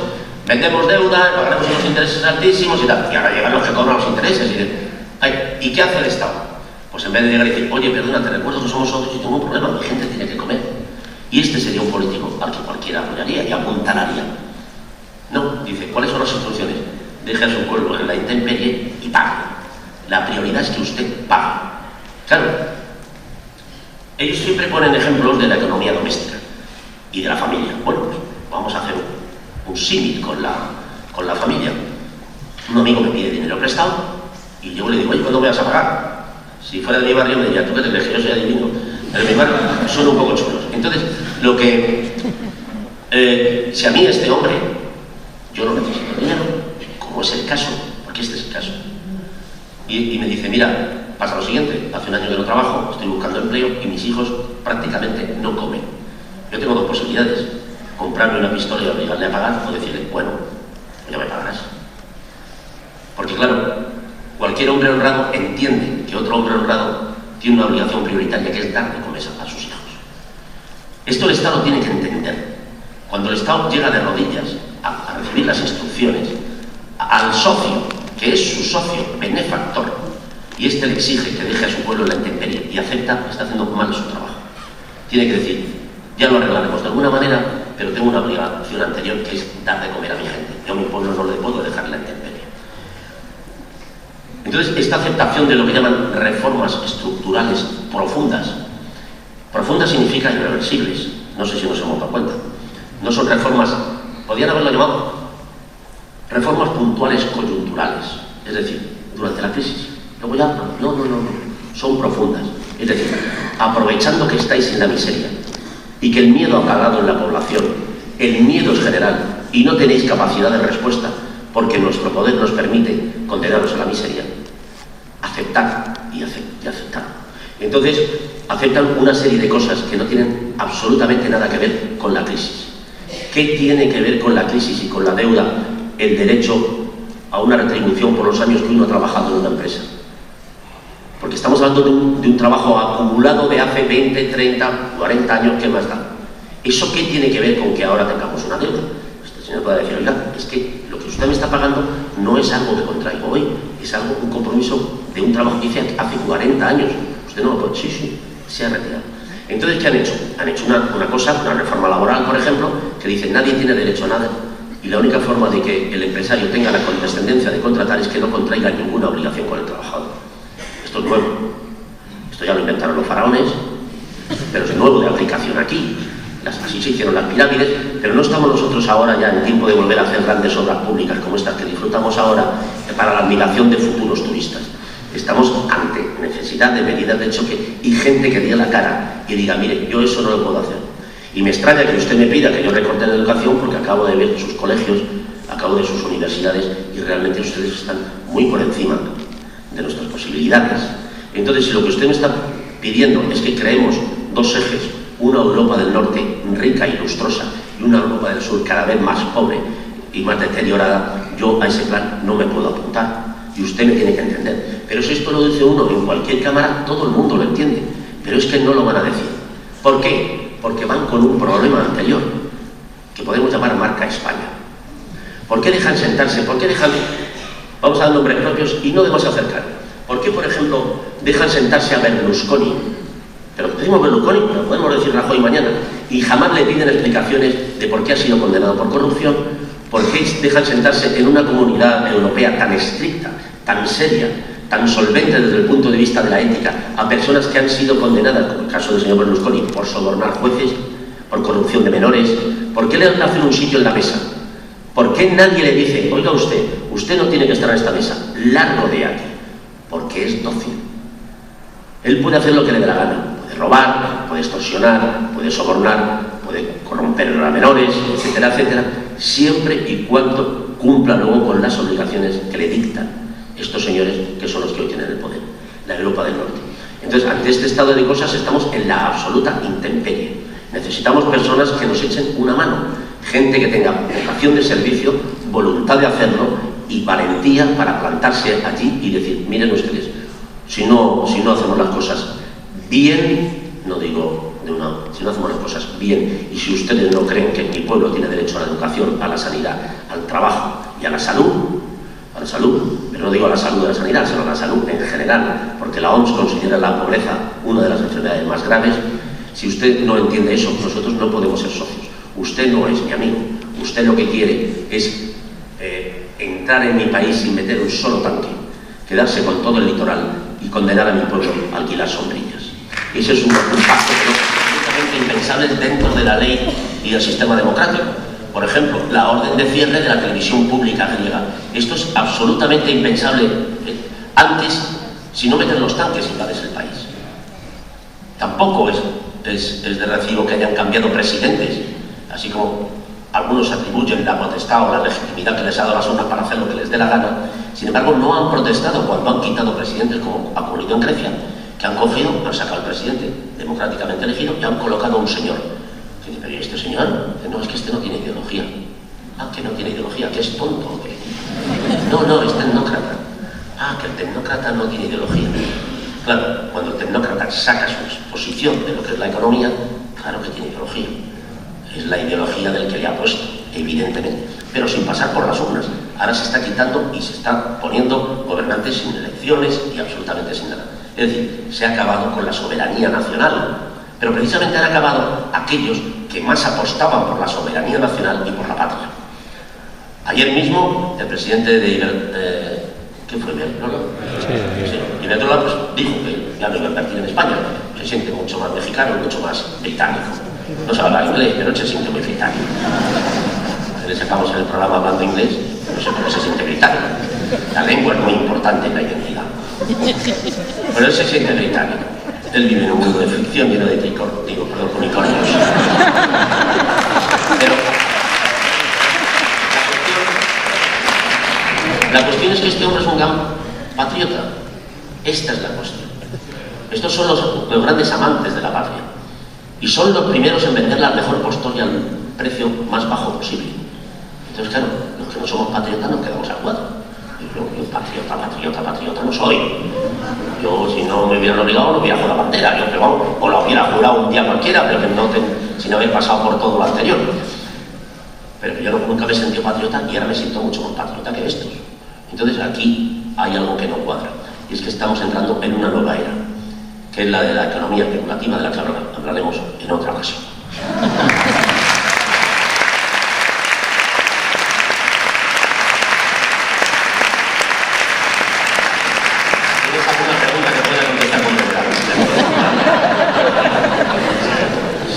Speaker 3: vendemos deuda, pagaremos unos intereses altísimos y tal. Y ahora llegan los que cobran los intereses. ¿Y qué hace el Estado? Pues en vez de llegar y decir, oye, perdona, te recuerdo que somos socios y tengo un problema, la gente tiene que comer. Y este sería un político al que cualquiera apoyaría y apuntalaría. No, dice, ¿cuáles son las instrucciones? Deje a su pueblo en la intemperie y pague. La prioridad es que usted pague. Claro, ellos siempre ponen ejemplos de la economía doméstica y de la familia. Bueno, pues vamos a hacer un símil con la familia. Un amigo me pide dinero prestado y yo le digo, oye, ¿cuándo me vas a pagar? Si fuera de mi barrio me diría, ¿tú qué te crees que yo soy adivino? Pero en mi barrio son un poco chulos. Entonces, lo que... si a mí este hombre, yo no necesito dinero, como es el caso, porque este es el caso, y me dice, mira, pasa lo siguiente, hace un año que no trabajo, estoy buscando empleo y mis hijos prácticamente no comen. Yo tengo dos posibilidades, comprarme una pistola y obligarle a pagar o decirle, bueno, pues ya me pagarás. Porque claro, cualquier hombre honrado entiende que otro hombre honrado tiene una obligación prioritaria que es dar de comer a sus hijos. Esto el Estado tiene que entender. Cuando el Estado llega de rodillas a recibir las instrucciones al socio, que es su socio benefactor, y este le exige que deje a su pueblo en la intemperie y acepta, está haciendo mal su trabajo. Tiene que decir, ya lo arreglaremos de alguna manera, pero tengo una obligación anterior que es dar de comer a mi gente. Yo a mi pueblo no le puedo dejar en la intemperie. Entonces, esta aceptación de lo que llaman reformas estructurales profundas, profundas significa irreversibles, no sé si nos hemos dado cuenta, no son reformas, podrían haberlo llamado reformas puntuales coyunturales, es decir, durante la crisis, luego ya, no, son profundas, es decir, aprovechando que estáis en la miseria y que el miedo ha calado en la población, el miedo es general y no tenéis capacidad de respuesta porque nuestro poder nos permite condenaros a la miseria, aceptar y aceptar. Entonces, aceptan una serie de cosas que no tienen absolutamente nada que ver con la crisis. ¿Qué tiene que ver con la crisis y con la deuda el derecho a una retribución por los años que uno ha trabajado en una empresa? Porque estamos hablando de un trabajo acumulado de hace 20, 30, 40 años, ¿qué más da? ¿Eso qué tiene que ver con que ahora tengamos una deuda? Este señor puede decir, oiga, es que lo que usted me está pagando no es algo que contraigo hoy, es algo, un compromiso de un trabajo que hice hace 40 años. Usted no lo puede... Sí, se ha retirado. Entonces, ¿qué han hecho? Han hecho una cosa, una reforma laboral, por ejemplo, que dice nadie tiene derecho a nada y la única forma de que el empresario tenga la condescendencia de contratar es que no contraiga ninguna obligación con el trabajador. Esto es nuevo. Esto ya lo inventaron los faraones, pero es nuevo de aplicación aquí. Así se hicieron las pirámides, pero no estamos nosotros ahora ya en tiempo de volver a hacer grandes obras públicas como estas que disfrutamos ahora para la admiración de futuros turistas. Estamos ante necesidad de medidas de choque y gente que diga la cara y diga, mire, yo eso no lo puedo hacer. Y me extraña que usted me pida que yo recorte la educación porque acabo de ver sus colegios, acabo de sus universidades y realmente ustedes están muy por encima de nuestras posibilidades. Entonces, si lo que usted me está pidiendo, es que creemos dos ejes, una Europa del Norte rica y lustrosa y una Europa del Sur cada vez más pobre y más deteriorada, yo a ese plan no me puedo apuntar. Y usted me tiene que entender. Pero si esto lo dice uno en cualquier cámara, todo el mundo lo entiende. Pero es que no lo van a decir. ¿Por qué? Porque van con un problema anterior, que podemos llamar marca España. ¿Por qué dejan sentarse? ¿Por qué dejan, vamos a dar nombres propios y no demasiado cercanos? ¿Por qué, por ejemplo, dejan sentarse a Berlusconi? Pero decimos Berlusconi, pero podemos decir Rajoy mañana. Y jamás le piden explicaciones de por qué ha sido condenado por corrupción. ¿Por qué dejan sentarse en una comunidad europea tan estricta, tan seria, tan solvente desde el punto de vista de la ética, a personas que han sido condenadas, como el caso del señor Berlusconi, por sobornar jueces, por corrupción de menores? ¿Por qué le hacen un sitio en la mesa? ¿Por qué nadie le dice, oiga usted no tiene que estar en esta mesa, largo de aquí? Porque es dócil. Él puede hacer lo que le dé la gana, puede robar, puede extorsionar, puede sobornar, puede corromper a menores, etcétera, etcétera, siempre y cuando cumpla luego con las obligaciones que le dictan estos señores que son los que hoy tienen el poder, la Europa del Norte. Entonces, ante este estado de cosas estamos en la absoluta intemperie. Necesitamos personas que nos echen una mano, gente que tenga vocación de servicio, voluntad de hacerlo y valentía para plantarse allí y decir, miren ustedes, si no hacemos las cosas bien, no digo si no hacemos las cosas bien, y si ustedes no creen que mi pueblo tiene derecho a la educación, a la sanidad, al trabajo y a la salud, pero no digo a la salud de la sanidad, sino a la salud en general, porque la OMS considera la pobreza una de las enfermedades más graves. Si usted no entiende eso, nosotros no podemos ser socios. Usted no es mi amigo. Usted lo que quiere es entrar en mi país sin meter un solo tanque, quedarse con todo el litoral y condenar a mi pueblo a alquilar sombrillas. Ese es un pacto que es absolutamente impensable dentro de la ley y del sistema democrático. Por ejemplo, la orden de cierre de la televisión pública griega. Esto es absolutamente impensable. Antes, si no meten los tanques, invades el país. Tampoco es de recibo que hayan cambiado presidentes, así como algunos atribuyen la potestad o la legitimidad que les ha dado las urnas para hacer lo que les dé la gana. Sin embargo, no han protestado cuando han quitado presidentes, como ha ocurrido en Grecia, que han cogido, han sacado al presidente democráticamente elegido y han colocado a un señor. Que dice, pero ¿y este señor? No, es que este no tiene ideología. Ah, que no tiene ideología, que es tonto. No, es tecnócrata. Ah, que el tecnócrata no tiene ideología. Claro, cuando el tecnócrata saca su exposición de lo que es la economía, claro que tiene ideología. Es la ideología del que le ha puesto, evidentemente, pero sin pasar por las urnas. Ahora se está quitando y se está poniendo gobernantes sin elecciones y absolutamente sin nada. Es decir, se ha acabado con la soberanía nacional, pero precisamente han acabado aquellos que más apostaban por la soberanía nacional y por la patria. Ayer mismo, el presidente de ¿qué fue? ¿Iberdrola? Sí. Iberdrola pues, dijo que ya no iba a invertir en España, se siente mucho más mexicano, mucho más británico. No se habla inglés, pero se siente muy británico. Le sacamos en el programa hablando inglés, no sé por qué se siente británico. La lengua es muy importante en la identidad. Pero él se siente británico. Él vive en un mundo de ficción lleno de unicornios. Pero la cuestión es que este hombre es un gran patriota. Esta es la cuestión. Estos son los grandes amantes de la patria. Y son los primeros en venderla al mejor postor y al precio más bajo posible. Entonces, claro, los que no somos patriotas nos quedamos a cuadro. Yo patriota no soy. Yo, si no me hubieran obligado, no hubiera jurado la bandera. Yo, pero vamos, o la hubiera jurado un día cualquiera, pero que sin haber pasado por todo lo anterior. Pero yo nunca me he sentido patriota y ahora me siento mucho más patriota que estos. Entonces, aquí hay algo que no cuadra. Y es que estamos entrando en una nueva era, que es la de la economía especulativa, de la que hablaremos en otra ocasión. ¿Tienes alguna pregunta que pueda contestar con verdad?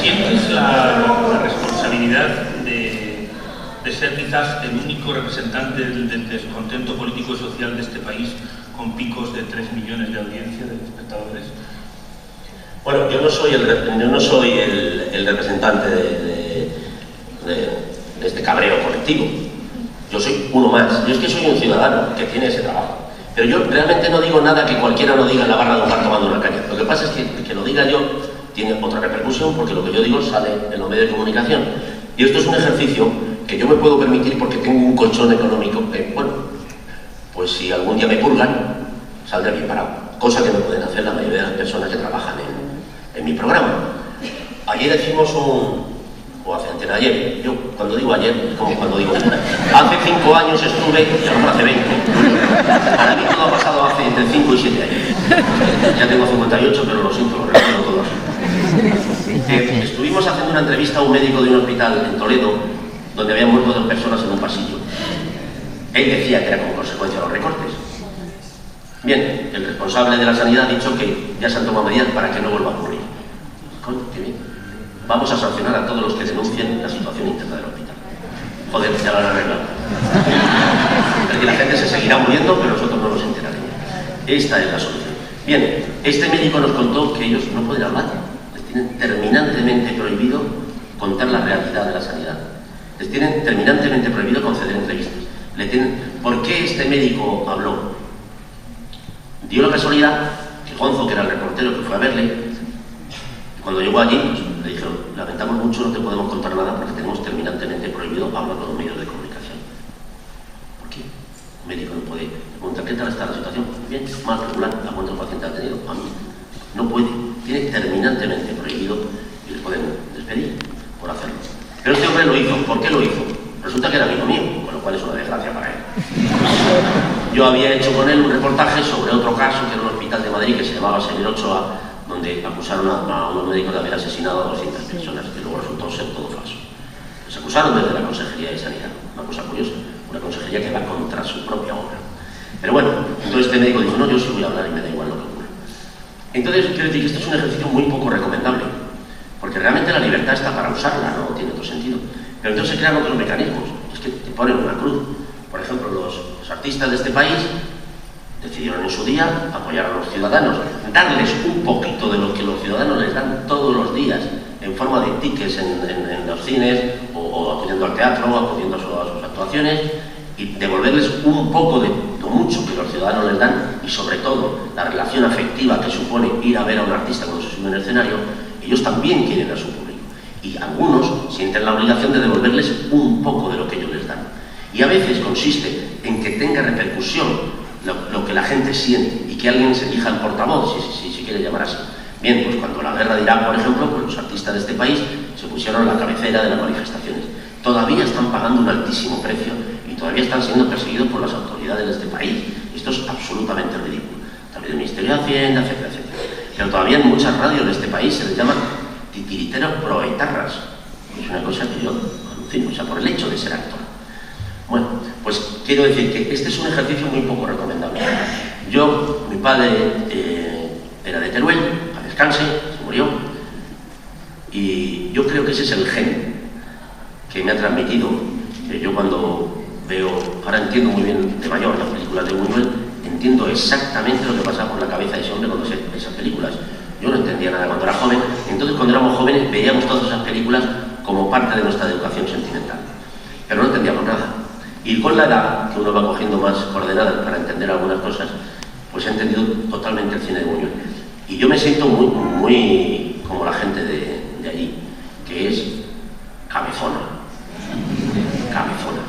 Speaker 2: ¿Sientes la responsabilidad de ser quizás el único representante del descontento político y social de este país, con picos de 3 millones de audiencia de espectadores?
Speaker 3: Bueno, yo no soy el representante de este cabreo colectivo. Yo soy uno más. Yo es que soy un ciudadano que tiene ese trabajo. Pero yo realmente no digo nada que cualquiera no diga en la barra de un bar tomando una caña. Lo que pasa es que lo diga yo tiene otra repercusión, porque lo que yo digo sale en los medios de comunicación. Y esto es un ejercicio que yo me puedo permitir porque tengo un colchón económico que, bueno, pues si algún día me purgan, saldré bien parado. Cosa que no pueden hacer la mayoría de las personas que trabajan en mi programa. Ayer hicimos o antes de ayer, yo cuando digo ayer, es como cuando digo, hace 5 años estuve, y a lo mejor hace 20. Para mí todo ha pasado hace entre 5 y 7 años. Ya tengo 58, pero lo siento, lo recuerdo todo así. Estuvimos haciendo una entrevista a un médico de un hospital en Toledo, donde habían muerto 2 personas en un pasillo. Él decía que era como consecuencia de los recortes. Bien, el responsable de la sanidad ha dicho que ya se han tomado medidas para que no vuelva a ocurrir. Coño, qué bien. Vamos a sancionar a todos los que denuncien la situación interna del hospital. Joder, ya lo han arreglado. Porque la gente se seguirá muriendo, pero nosotros no nos enteraremos. Esta es la solución. Bien, este médico nos contó que ellos no pueden hablar. Les tienen terminantemente prohibido contar la realidad de la sanidad. Les tienen terminantemente prohibido conceder entrevistas. ¿Por qué este médico habló? Dio la casualidad que Gonzo, que era el reportero que fue a verle, cuando llegó allí, pues, le dijeron, lamentamos mucho, no te podemos contar nada porque tenemos terminantemente prohibido hablar con los medios de comunicación. ¿Por qué? Un médico no puede preguntar, ¿qué tal está la situación? Bien, mal, regular, ¿a cuántos pacientes ha tenido? A mí. No puede, tiene terminantemente prohibido y le pueden despedir por hacerlo. Pero este hombre lo hizo. ¿Por qué lo hizo? Resulta que era amigo mío, con lo cual es una desgracia para él. Yo había hecho con él un reportaje sobre otro caso que era un hospital de Madrid que se llamaba Severo Ochoa, donde acusaron a unos médicos de haber asesinado a 200 personas, que luego resultó ser todo falso. Les acusaron desde la Consejería de Sanidad, una cosa curiosa, una consejería que va contra su propia obra. Pero bueno, entonces este médico dijo, no, yo sí voy a hablar y me da igual lo que ocurra. Entonces, quiero decir que esto es un ejercicio muy poco recomendable, porque realmente la libertad está para usarla, no tiene otro sentido. Pero entonces se crean otros mecanismos, es que te ponen una cruz. Por ejemplo, los artistas de este país decidieron en su día apoyar a los ciudadanos, darles un poquito de lo que los ciudadanos les dan todos los días en forma de tickets en los cines o acudiendo al teatro, acudiendo a sus actuaciones, y devolverles un poco de lo mucho que los ciudadanos les dan y sobre todo la relación afectiva que supone ir a ver a un artista cuando se sube en el escenario. Ellos también quieren a su público y algunos sienten la obligación de devolverles un poco de lo que ellos les dan. Y a veces consiste en que tenga repercusión lo que la gente siente y que alguien se elija el portavoz, si se quiere llamar así. Bien, pues cuando la guerra de Irak, por ejemplo, pues los artistas de este país se pusieron a la cabecera de las manifestaciones. Todavía están pagando un altísimo precio y todavía están siendo perseguidos por las autoridades de este país. Esto es absolutamente ridículo. También el Ministerio de Hacienda, etcétera, etcétera. Pero todavía en muchas radios de este país se les llama titiriteros proetarras. Es una cosa que yo alucino, o sea, por el hecho de ser actor. Bueno, pues quiero decir que este es un ejercicio muy poco recomendable. Mi padre era de Teruel, a descanse, se murió, y yo creo que ese es el gen que me ha transmitido. Yo cuando veo, ahora entiendo muy bien de mayor las películas de Buñuel, entiendo exactamente lo que pasa por la cabeza de ese hombre cuando ve esas películas. Yo no entendía nada cuando era joven, entonces cuando éramos jóvenes veíamos todas esas películas como parte de nuestra educación sentimental, pero no entendíamos nada. Y con la edad, que uno va cogiendo más coordenadas para entender algunas cosas, pues he entendido totalmente el cine de Buñuel. Y yo me siento muy como la gente de allí, que es cabezona. Cabezona.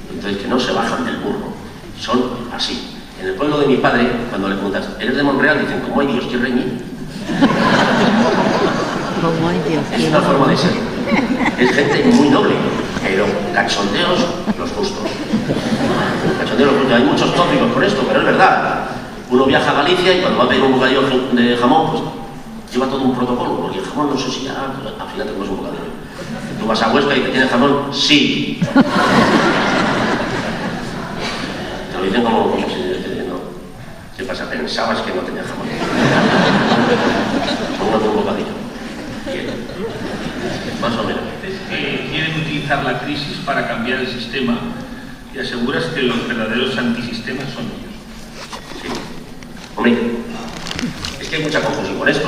Speaker 3: Entonces, que no se bajan del burro. Son así. En el pueblo de mi padre, cuando le preguntas, ¿eres de Monreal? Dicen, ¿cómo hay Dios que reñir? Es una forma de ser. Es gente muy noble, pero cachondeos los justos. Cachondeos los justos. Hay muchos tópicos con esto, pero es verdad. Uno viaja a Galicia y cuando va a pedir un bocadillo de jamón, pues lleva todo un protocolo, porque el jamón no sé si ya, al final te comes un bocadillo. Tú vas a Huesca y te tienes jamón, sí. Te lo dicen como si no. ¿Qué pasa? Pensabas que no tenía jamón. Póngate un bocadillo. Más o menos.
Speaker 2: Quieren utilizar la crisis para cambiar el sistema y aseguras que los verdaderos antisistemas son ellos.
Speaker 3: Sí. Hombre, es que hay mucha confusión con esto.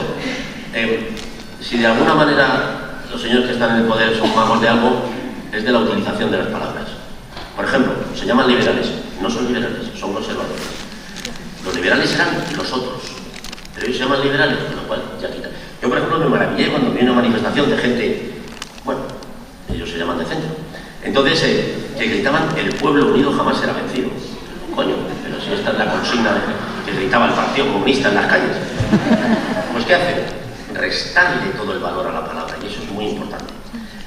Speaker 3: Si de alguna manera los señores que están en el poder son magos de algo, es de la utilización de las palabras. Por ejemplo, se llaman liberales. No son liberales, son conservadores. Los liberales eran los otros, pero ellos se llaman liberales, con lo cual ya quitan. por ejemplo, me maravillé cuando vi una manifestación de gente, bueno, ellos se llaman de centro, entonces que gritaban: el pueblo unido jamás será vencido. Coño, pero si esta es la consigna que gritaba el Partido Comunista en las calles. Pues ¿qué hacen? Restarle todo el valor a la palabra, y eso es muy importante.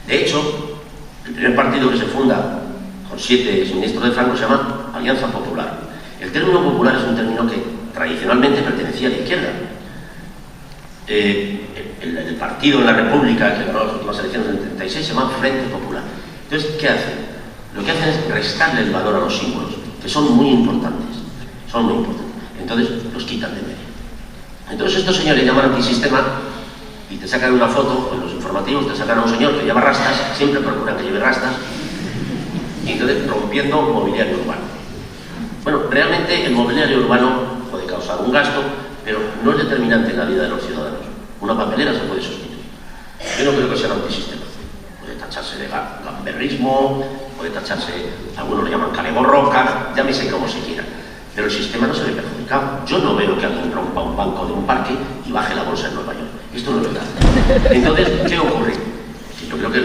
Speaker 3: De hecho, el primer partido que se funda con 7 ministros de Franco se llama Alianza Popular. El término popular es un término que tradicionalmente pertenecía a la izquierda. El partido en la República que ganó las últimas elecciones del 36 se llama Frente Popular. Entonces, ¿qué hacen? Lo que hacen es restarle el valor a los símbolos, que son muy importantes. Son muy importantes. Entonces, los quitan de medio. Entonces, estos señores llaman antisistema y te sacan una foto en los informativos, te sacan a un señor que lleva rastas, siempre procuran que lleve rastas, y entonces rompiendo mobiliario urbano. Bueno, realmente el mobiliario urbano puede causar un gasto, pero no es determinante en la vida de los ciudadanos. Una papelera se puede sustituir. Yo no creo que sea un antisistema. Puede tacharse de gamberrismo, puede tacharse, algunos lo llaman calemorroca, llámese como se quiera. Pero el sistema no se ve perjudicado. Yo no veo que alguien rompa un banco de un parque y baje la bolsa en Nueva York. Esto no es verdad. Entonces, ¿qué ocurre? Que yo creo que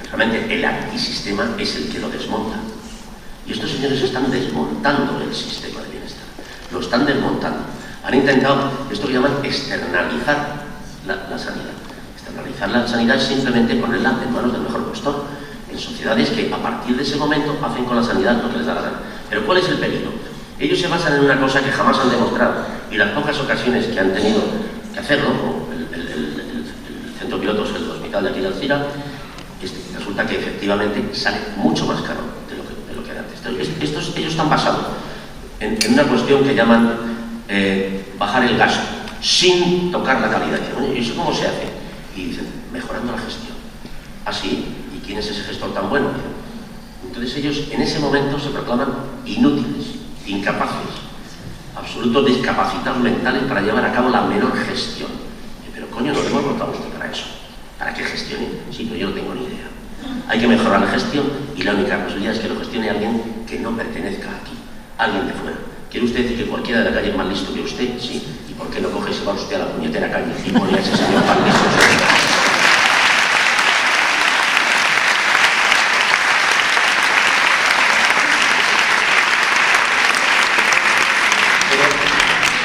Speaker 3: realmente el antisistema es el que lo desmonta. Y estos señores están desmontando el sistema de bienestar. Lo están desmontando. Han intentado, esto lo llaman externalizar la sanidad. Externalizar la sanidad es simplemente ponerla en manos del mejor postor. En sociedades que a partir de ese momento hacen con la sanidad lo que les da la gana. Pero ¿cuál es el peligro? Ellos se basan en una cosa que jamás han demostrado, y las pocas ocasiones que han tenido que hacerlo, como el centro pilotos del hospital de aquí de Alcira, resulta que efectivamente sale mucho más caro de lo que era antes. Ellos están basados en una cuestión que llaman bajar el gasto, sin tocar la calidad. ¿Y eso cómo se hace? Y dicen, mejorando la gestión. ¿Así? ¿Y quién es ese gestor tan bueno? Entonces ellos en ese momento se proclaman inútiles, incapaces, absolutos discapacitados mentales para llevar a cabo la menor gestión. Pero coño, no le hemos votado a usted para eso. ¿Para qué gestione? Sí, pero yo no tengo ni idea. Hay que mejorar la gestión y la única posibilidad es que lo gestione alguien que no pertenezca aquí, alguien de fuera. ¿Quiere usted decir que cualquiera de la calle es más listo que usted? Sí. ¿Y por qué no coge y se va usted a la puñetera calle y pone a ese señor más listo?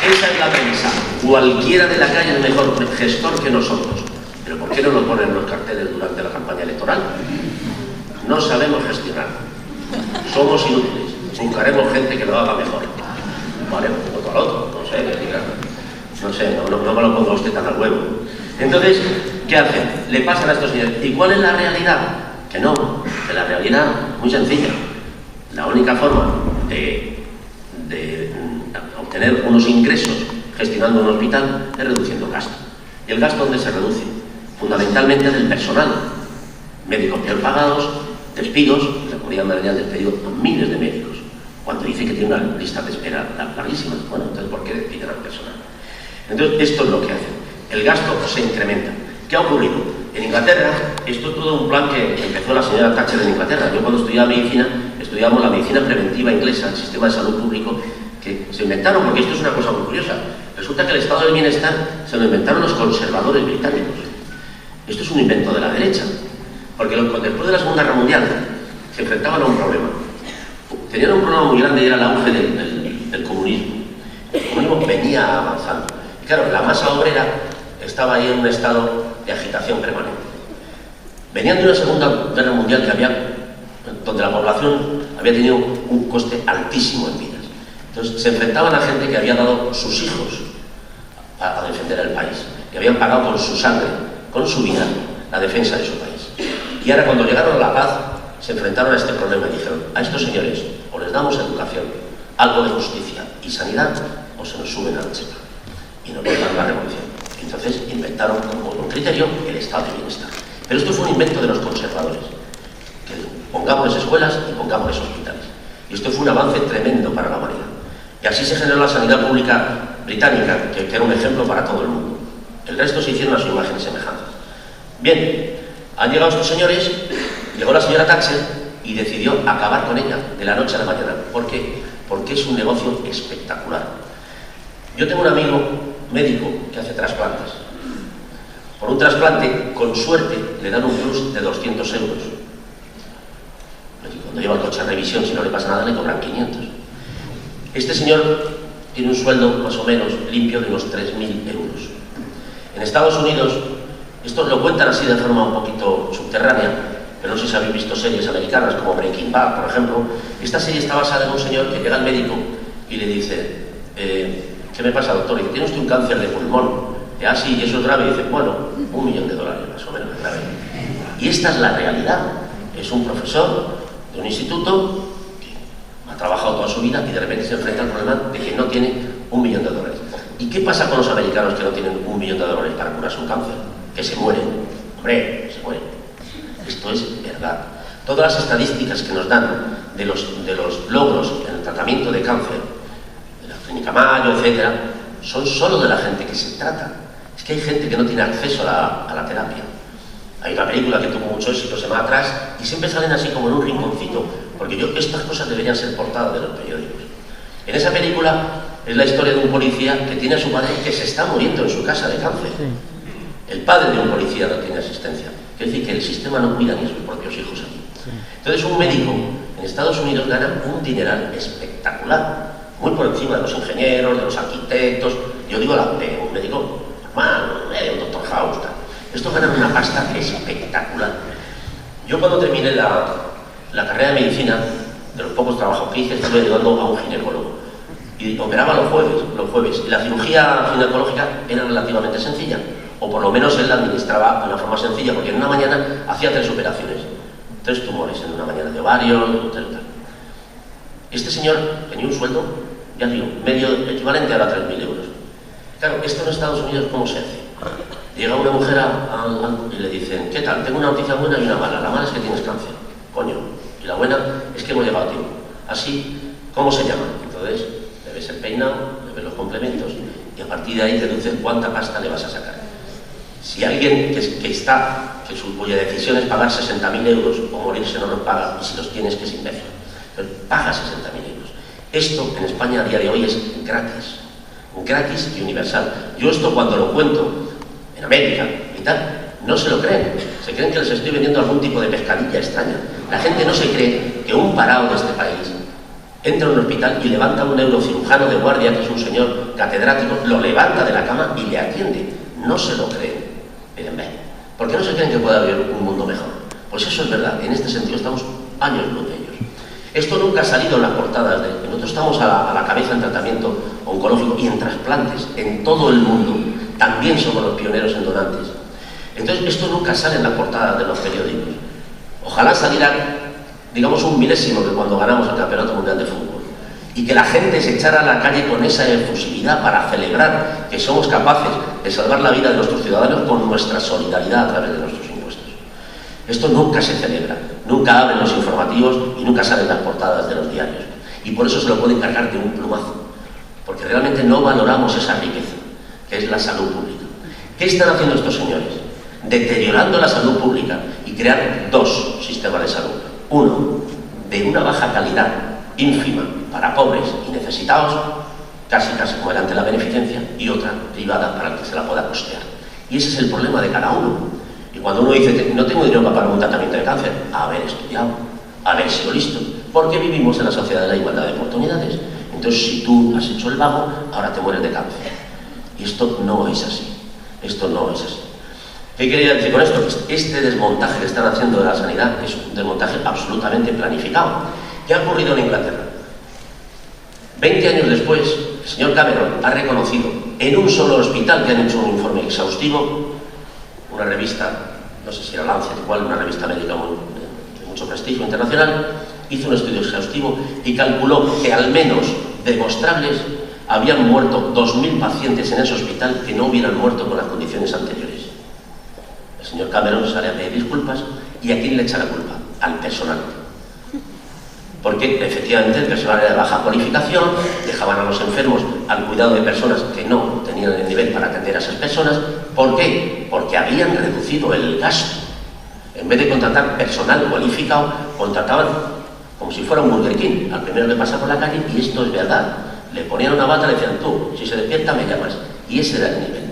Speaker 3: Esa es la premisa. Cualquiera de la calle es mejor gestor que nosotros. ¿Pero por qué no lo ponen en los carteles durante la campaña electoral? No sabemos gestionar. Somos inútiles. Buscaremos gente que lo haga mejor. Vale, otro al otro. No sé, no me lo ponga usted tan al huevo. Entonces, ¿qué hacen? Le pasan a estos señores. ¿Y cuál es la realidad? Que no. Que la realidad, muy sencilla. La única forma de obtener unos ingresos gestionando un hospital es reduciendo gasto. ¿Y el gasto dónde se reduce? Fundamentalmente del personal. Médicos peor pagados, despidos, la Comunidad Madrileña ha despedido a miles de médicos, cuando dice que tiene una lista de espera larguísima. Bueno, entonces ¿por qué despiden al personal? Entonces esto es lo que hacen. El gasto se incrementa. ¿Qué ha ocurrido? En Inglaterra, esto es todo un plan que empezó la señora Thatcher en Inglaterra. Yo cuando estudiaba medicina, estudiamos la medicina preventiva inglesa, el sistema de salud público, que se inventaron, porque esto es una cosa muy curiosa. Resulta que el estado del bienestar se lo inventaron los conservadores británicos. Esto es un invento de la derecha, porque después de la Segunda Guerra Mundial se enfrentaban a un problema. Tenían un problema muy grande y era el auge del comunismo. El comunismo venía avanzando. Y claro, la masa obrera estaba ahí en un estado de agitación permanente. Venían de una Segunda Guerra Mundial donde la población había tenido un coste altísimo en vidas. Entonces se enfrentaban a gente que había dado sus hijos a defender el país, que habían pagado con su sangre, con su vida, la defensa de su país. Y ahora cuando llegaron a la paz, se enfrentaron a este problema y dijeron, a estos señores o les damos educación, algo de justicia y sanidad, o se nos suben al chepa y nos montan la revolución. Entonces inventaron como un criterio el estado de bienestar. Pero esto fue un invento de los conservadores, que pongamos escuelas y pongamos hospitales. Y esto fue un avance tremendo para la humanidad. Y así se generó la sanidad pública británica, que era un ejemplo para todo el mundo. El resto se hicieron a su imagen y semejanza. Bien, han llegado estos señores, llegó la señora Thatcher y decidió acabar con ella de la noche a la mañana. ¿Por qué? Porque es un negocio espectacular. Yo tengo un amigo médico que hace trasplantes Por un trasplante, con suerte, le dan un plus de 200 euros. Cuando lleva el coche a revisión, si no le pasa nada, le cobran 500. Este señor tiene un sueldo más o menos limpio de unos 3.000 euros. En Estados Unidos, esto lo cuentan así de forma un poquito subterránea, pero no sé si habéis visto series americanas como Breaking Bad, por ejemplo. Esta serie está basada en un señor que llega al médico y le dice, ¿qué me pasa, doctor? Y tiene usted un cáncer de pulmón. Sí, y eso es grave. Y dice, bueno, $1 millón más o menos es grave. Y esta es la realidad. Es un profesor de un instituto que ha trabajado toda su vida y de repente se enfrenta al problema de que no tiene $1 millón. ¿Y qué pasa con los americanos que no tienen $1 millón para curarse un cáncer? Que se mueren. Hombre, se mueren. Esto es verdad. Todas las estadísticas que nos dan de los logros en el tratamiento de cáncer, de la Clínica Mayo, etcétera, son solo de la gente que se trata. Es que hay gente que no tiene acceso a la terapia. Hay una película que tuvo mucho éxito, se llama Atrás, y siempre salen así como en un rinconcito, porque estas cosas deberían ser portadas de los periódicos. En esa película es la historia de un policía que tiene a su padre que se está muriendo en su casa de cáncer. El padre de un policía no tiene asistencia. Quiere decir que el sistema no cuida ni a sus propios hijos aquí. Entonces un médico en Estados Unidos gana un dineral espectacular, muy por encima de los ingenieros, de los arquitectos. Yo digo un médico normal, un doctor House, tal. Estos ganan una pasta espectacular. Yo cuando terminé la carrera de medicina, de los pocos trabajos que hice, estuve ayudando a un ginecólogo. Y operaba los jueves. Y la cirugía ginecológica era relativamente sencilla. O por lo menos él la administraba de una forma sencilla, porque en una mañana hacía 3 operaciones. 3 tumores en una mañana de ovario, tal. Este señor tenía un sueldo, ya digo, medio equivalente a 3.000 euros. Claro, esto en Estados Unidos, ¿cómo se hace? Llega una mujer y le dicen, ¿qué tal? Tengo una noticia buena y una mala. La mala es que tienes cáncer. Coño. Y la buena es que hemos llegado a tiempo. Así, ¿cómo se llama? Entonces, le ves el peinado, le ves los complementos y a partir de ahí te deducen cuánta pasta le vas a sacar. Si alguien que cuya decisión es pagar 60.000 euros o morirse no los paga, y si los tienes, que es imbécil. Entonces, paga 60.000 euros. Esto en España a día de hoy es gratis y universal. Yo esto cuando lo cuento en América y tal, no se lo creen. Se creen que les estoy vendiendo algún tipo de pescadilla extraña. La gente no se cree que un parado de este país entra a un hospital y levanta a un neurocirujano de guardia, que es un señor catedrático, lo levanta de la cama y le atiende. No se lo creen. Miren, ¿por qué no se creen que pueda haber un mundo mejor? Pues eso es verdad. En este sentido estamos años luz de ellos. Esto nunca ha salido en las portadas. Nosotros estamos a la cabeza en tratamiento oncológico y en trasplantes en todo el mundo. También somos los pioneros en donantes. Entonces, esto nunca sale en las portadas de los periódicos. Ojalá saliera, digamos, un milésimo de cuando ganamos el Campeonato Mundial de Fútbol. Y que la gente se echara a la calle con esa efusividad para celebrar que somos capaces de salvar la vida de nuestros ciudadanos con nuestra solidaridad a través de nuestros impuestos. Esto nunca se celebra, nunca abren los informativos y nunca salen las portadas de los diarios. Y por eso se lo pueden cargar de un plumazo, porque realmente no valoramos esa riqueza, que es la salud pública. ¿Qué están haciendo estos señores? Deteriorando la salud pública y crear 2 sistemas de salud. Uno, de una baja calidad, ínfima, para pobres y necesitados, casi como era ante la beneficencia, y otra privada para el que se la pueda costear. Y ese es el problema de cada uno. Y cuando uno dice, no tengo dinero para pagar un tratamiento de cáncer, haber estudiado, haber sido listo, porque vivimos en la sociedad de la igualdad de oportunidades. Entonces, si tú has hecho el vago, ahora te mueres de cáncer. Y esto no es así. Esto no es así. ¿Qué quería decir con esto? Este desmontaje que están haciendo de la sanidad es un desmontaje absolutamente planificado. ¿Qué ha ocurrido en Inglaterra? 20 años después, el señor Cameron ha reconocido en un solo hospital que han hecho un informe exhaustivo, una revista, no sé si era Lancet o cuál, una revista médica de mucho prestigio internacional, hizo un estudio exhaustivo y calculó que al menos demostrables habían muerto 2.000 pacientes en ese hospital que no hubieran muerto con las condiciones anteriores. El señor Cameron sale a pedir disculpas y ¿a quién le echa la culpa? Al personal. Porque efectivamente el personal era de baja cualificación, dejaban a los enfermos al cuidado de personas que no tenían el nivel para atender a esas personas. ¿Por qué? Porque habían reducido el gasto. En vez de contratar personal cualificado, contrataban como si fuera un Burger King, al primero que pasa por la calle, y esto es verdad. Le ponían una bata y le decían, tú, si se despierta me llamas. Y ese era el nivel.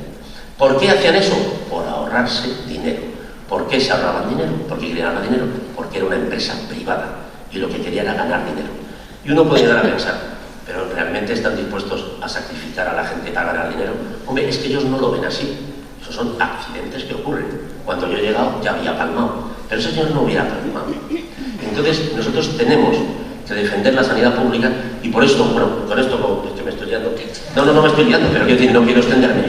Speaker 3: ¿Por qué hacían eso? Por ahorrarse dinero. ¿Por qué se ahorraban dinero? ¿Por qué querían ahorrar dinero? Porque era una empresa privada y lo que querían era ganar dinero. Y uno puede llegar a pensar, ¿pero realmente están dispuestos a sacrificar a la gente para ganar dinero? Hombre, es que ellos no lo ven así. Esos son accidentes que ocurren. Cuando yo he llegado ya había palmado, pero ese señor no hubiera palmado. Entonces nosotros tenemos que defender la sanidad pública y por esto, bueno, con esto es que me estoy liando. No me estoy liando, pero quiero decir, no quiero extenderme.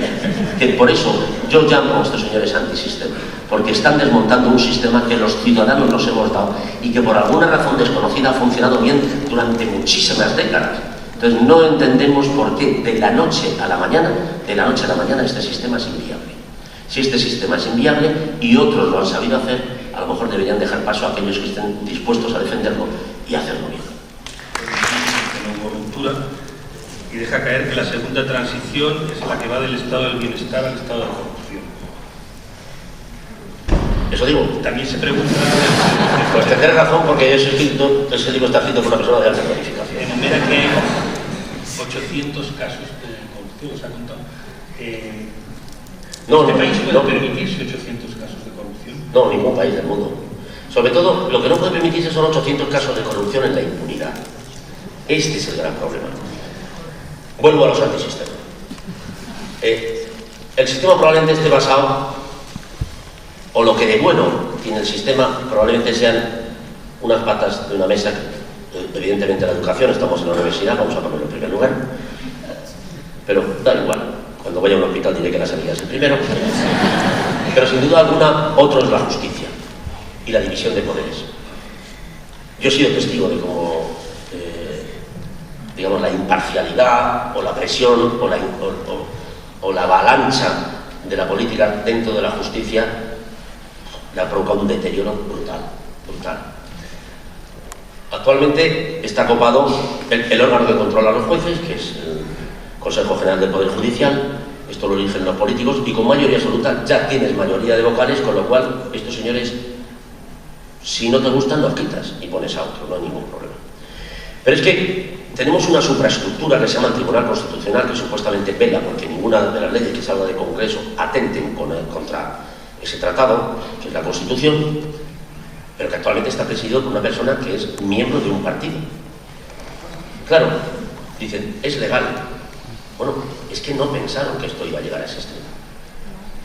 Speaker 3: Que por eso yo llamo a estos señores antisistema, porque están desmontando un sistema que los ciudadanos nos hemos dado y que por alguna razón desconocida ha funcionado bien durante muchísimas décadas. Entonces no entendemos por qué de la noche a la mañana este sistema es inviable. Si este sistema es inviable y otros lo han sabido hacer, a lo mejor deberían dejar paso a aquellos que estén dispuestos a defenderlo y hacerlo bien.
Speaker 2: No hubo ruptura y deja caer que la segunda transición es la que va del estado del bienestar al estado de la corrupción.
Speaker 3: Eso digo.
Speaker 2: También se pregunta...
Speaker 3: Pues tendré razón porque ese libro está escrito por una persona de alta cualificación.
Speaker 2: Enumera que hay 800 casos de corrupción, ¿os ha contado? ¿Este país puede permitirse 800 casos de corrupción?
Speaker 3: No, ningún país del mundo. Sobre todo, lo que no puede permitirse son 800 casos de corrupción en la impunidad. Este es el gran problema. Vuelvo a los antisistemas. El sistema probablemente esté basado, o lo que de bueno tiene el sistema, probablemente sean unas patas de una mesa. Evidentemente la educación, estamos en la universidad, vamos a ponerlo en primer lugar. Pero da igual. Cuando vaya a un hospital diré que la sanidad es el primero. Pero sin duda alguna, otro es la justicia y la división de poderes. Yo he sido testigo de cómo, digamos, la imparcialidad o la presión o la avalancha de la política dentro de la justicia le ha provocado un deterioro brutal. Actualmente está copado el órgano que controla a los jueces, que es el Consejo General del Poder Judicial. Esto lo eligen los políticos y con mayoría absoluta ya tienes mayoría de vocales, con lo cual estos señores, si no te gustan, los quitas y pones a otro, no hay ningún problema. Pero es que tenemos una supraestructura que se llama el Tribunal Constitucional, que supuestamente vela porque ninguna de las leyes que se habla de Congreso atenten contra ese tratado, que es la Constitución, pero que actualmente está presidido por una persona que es miembro de un partido. Claro, dicen, es legal. Bueno, es que no pensaron que esto iba a llegar a ese extremo.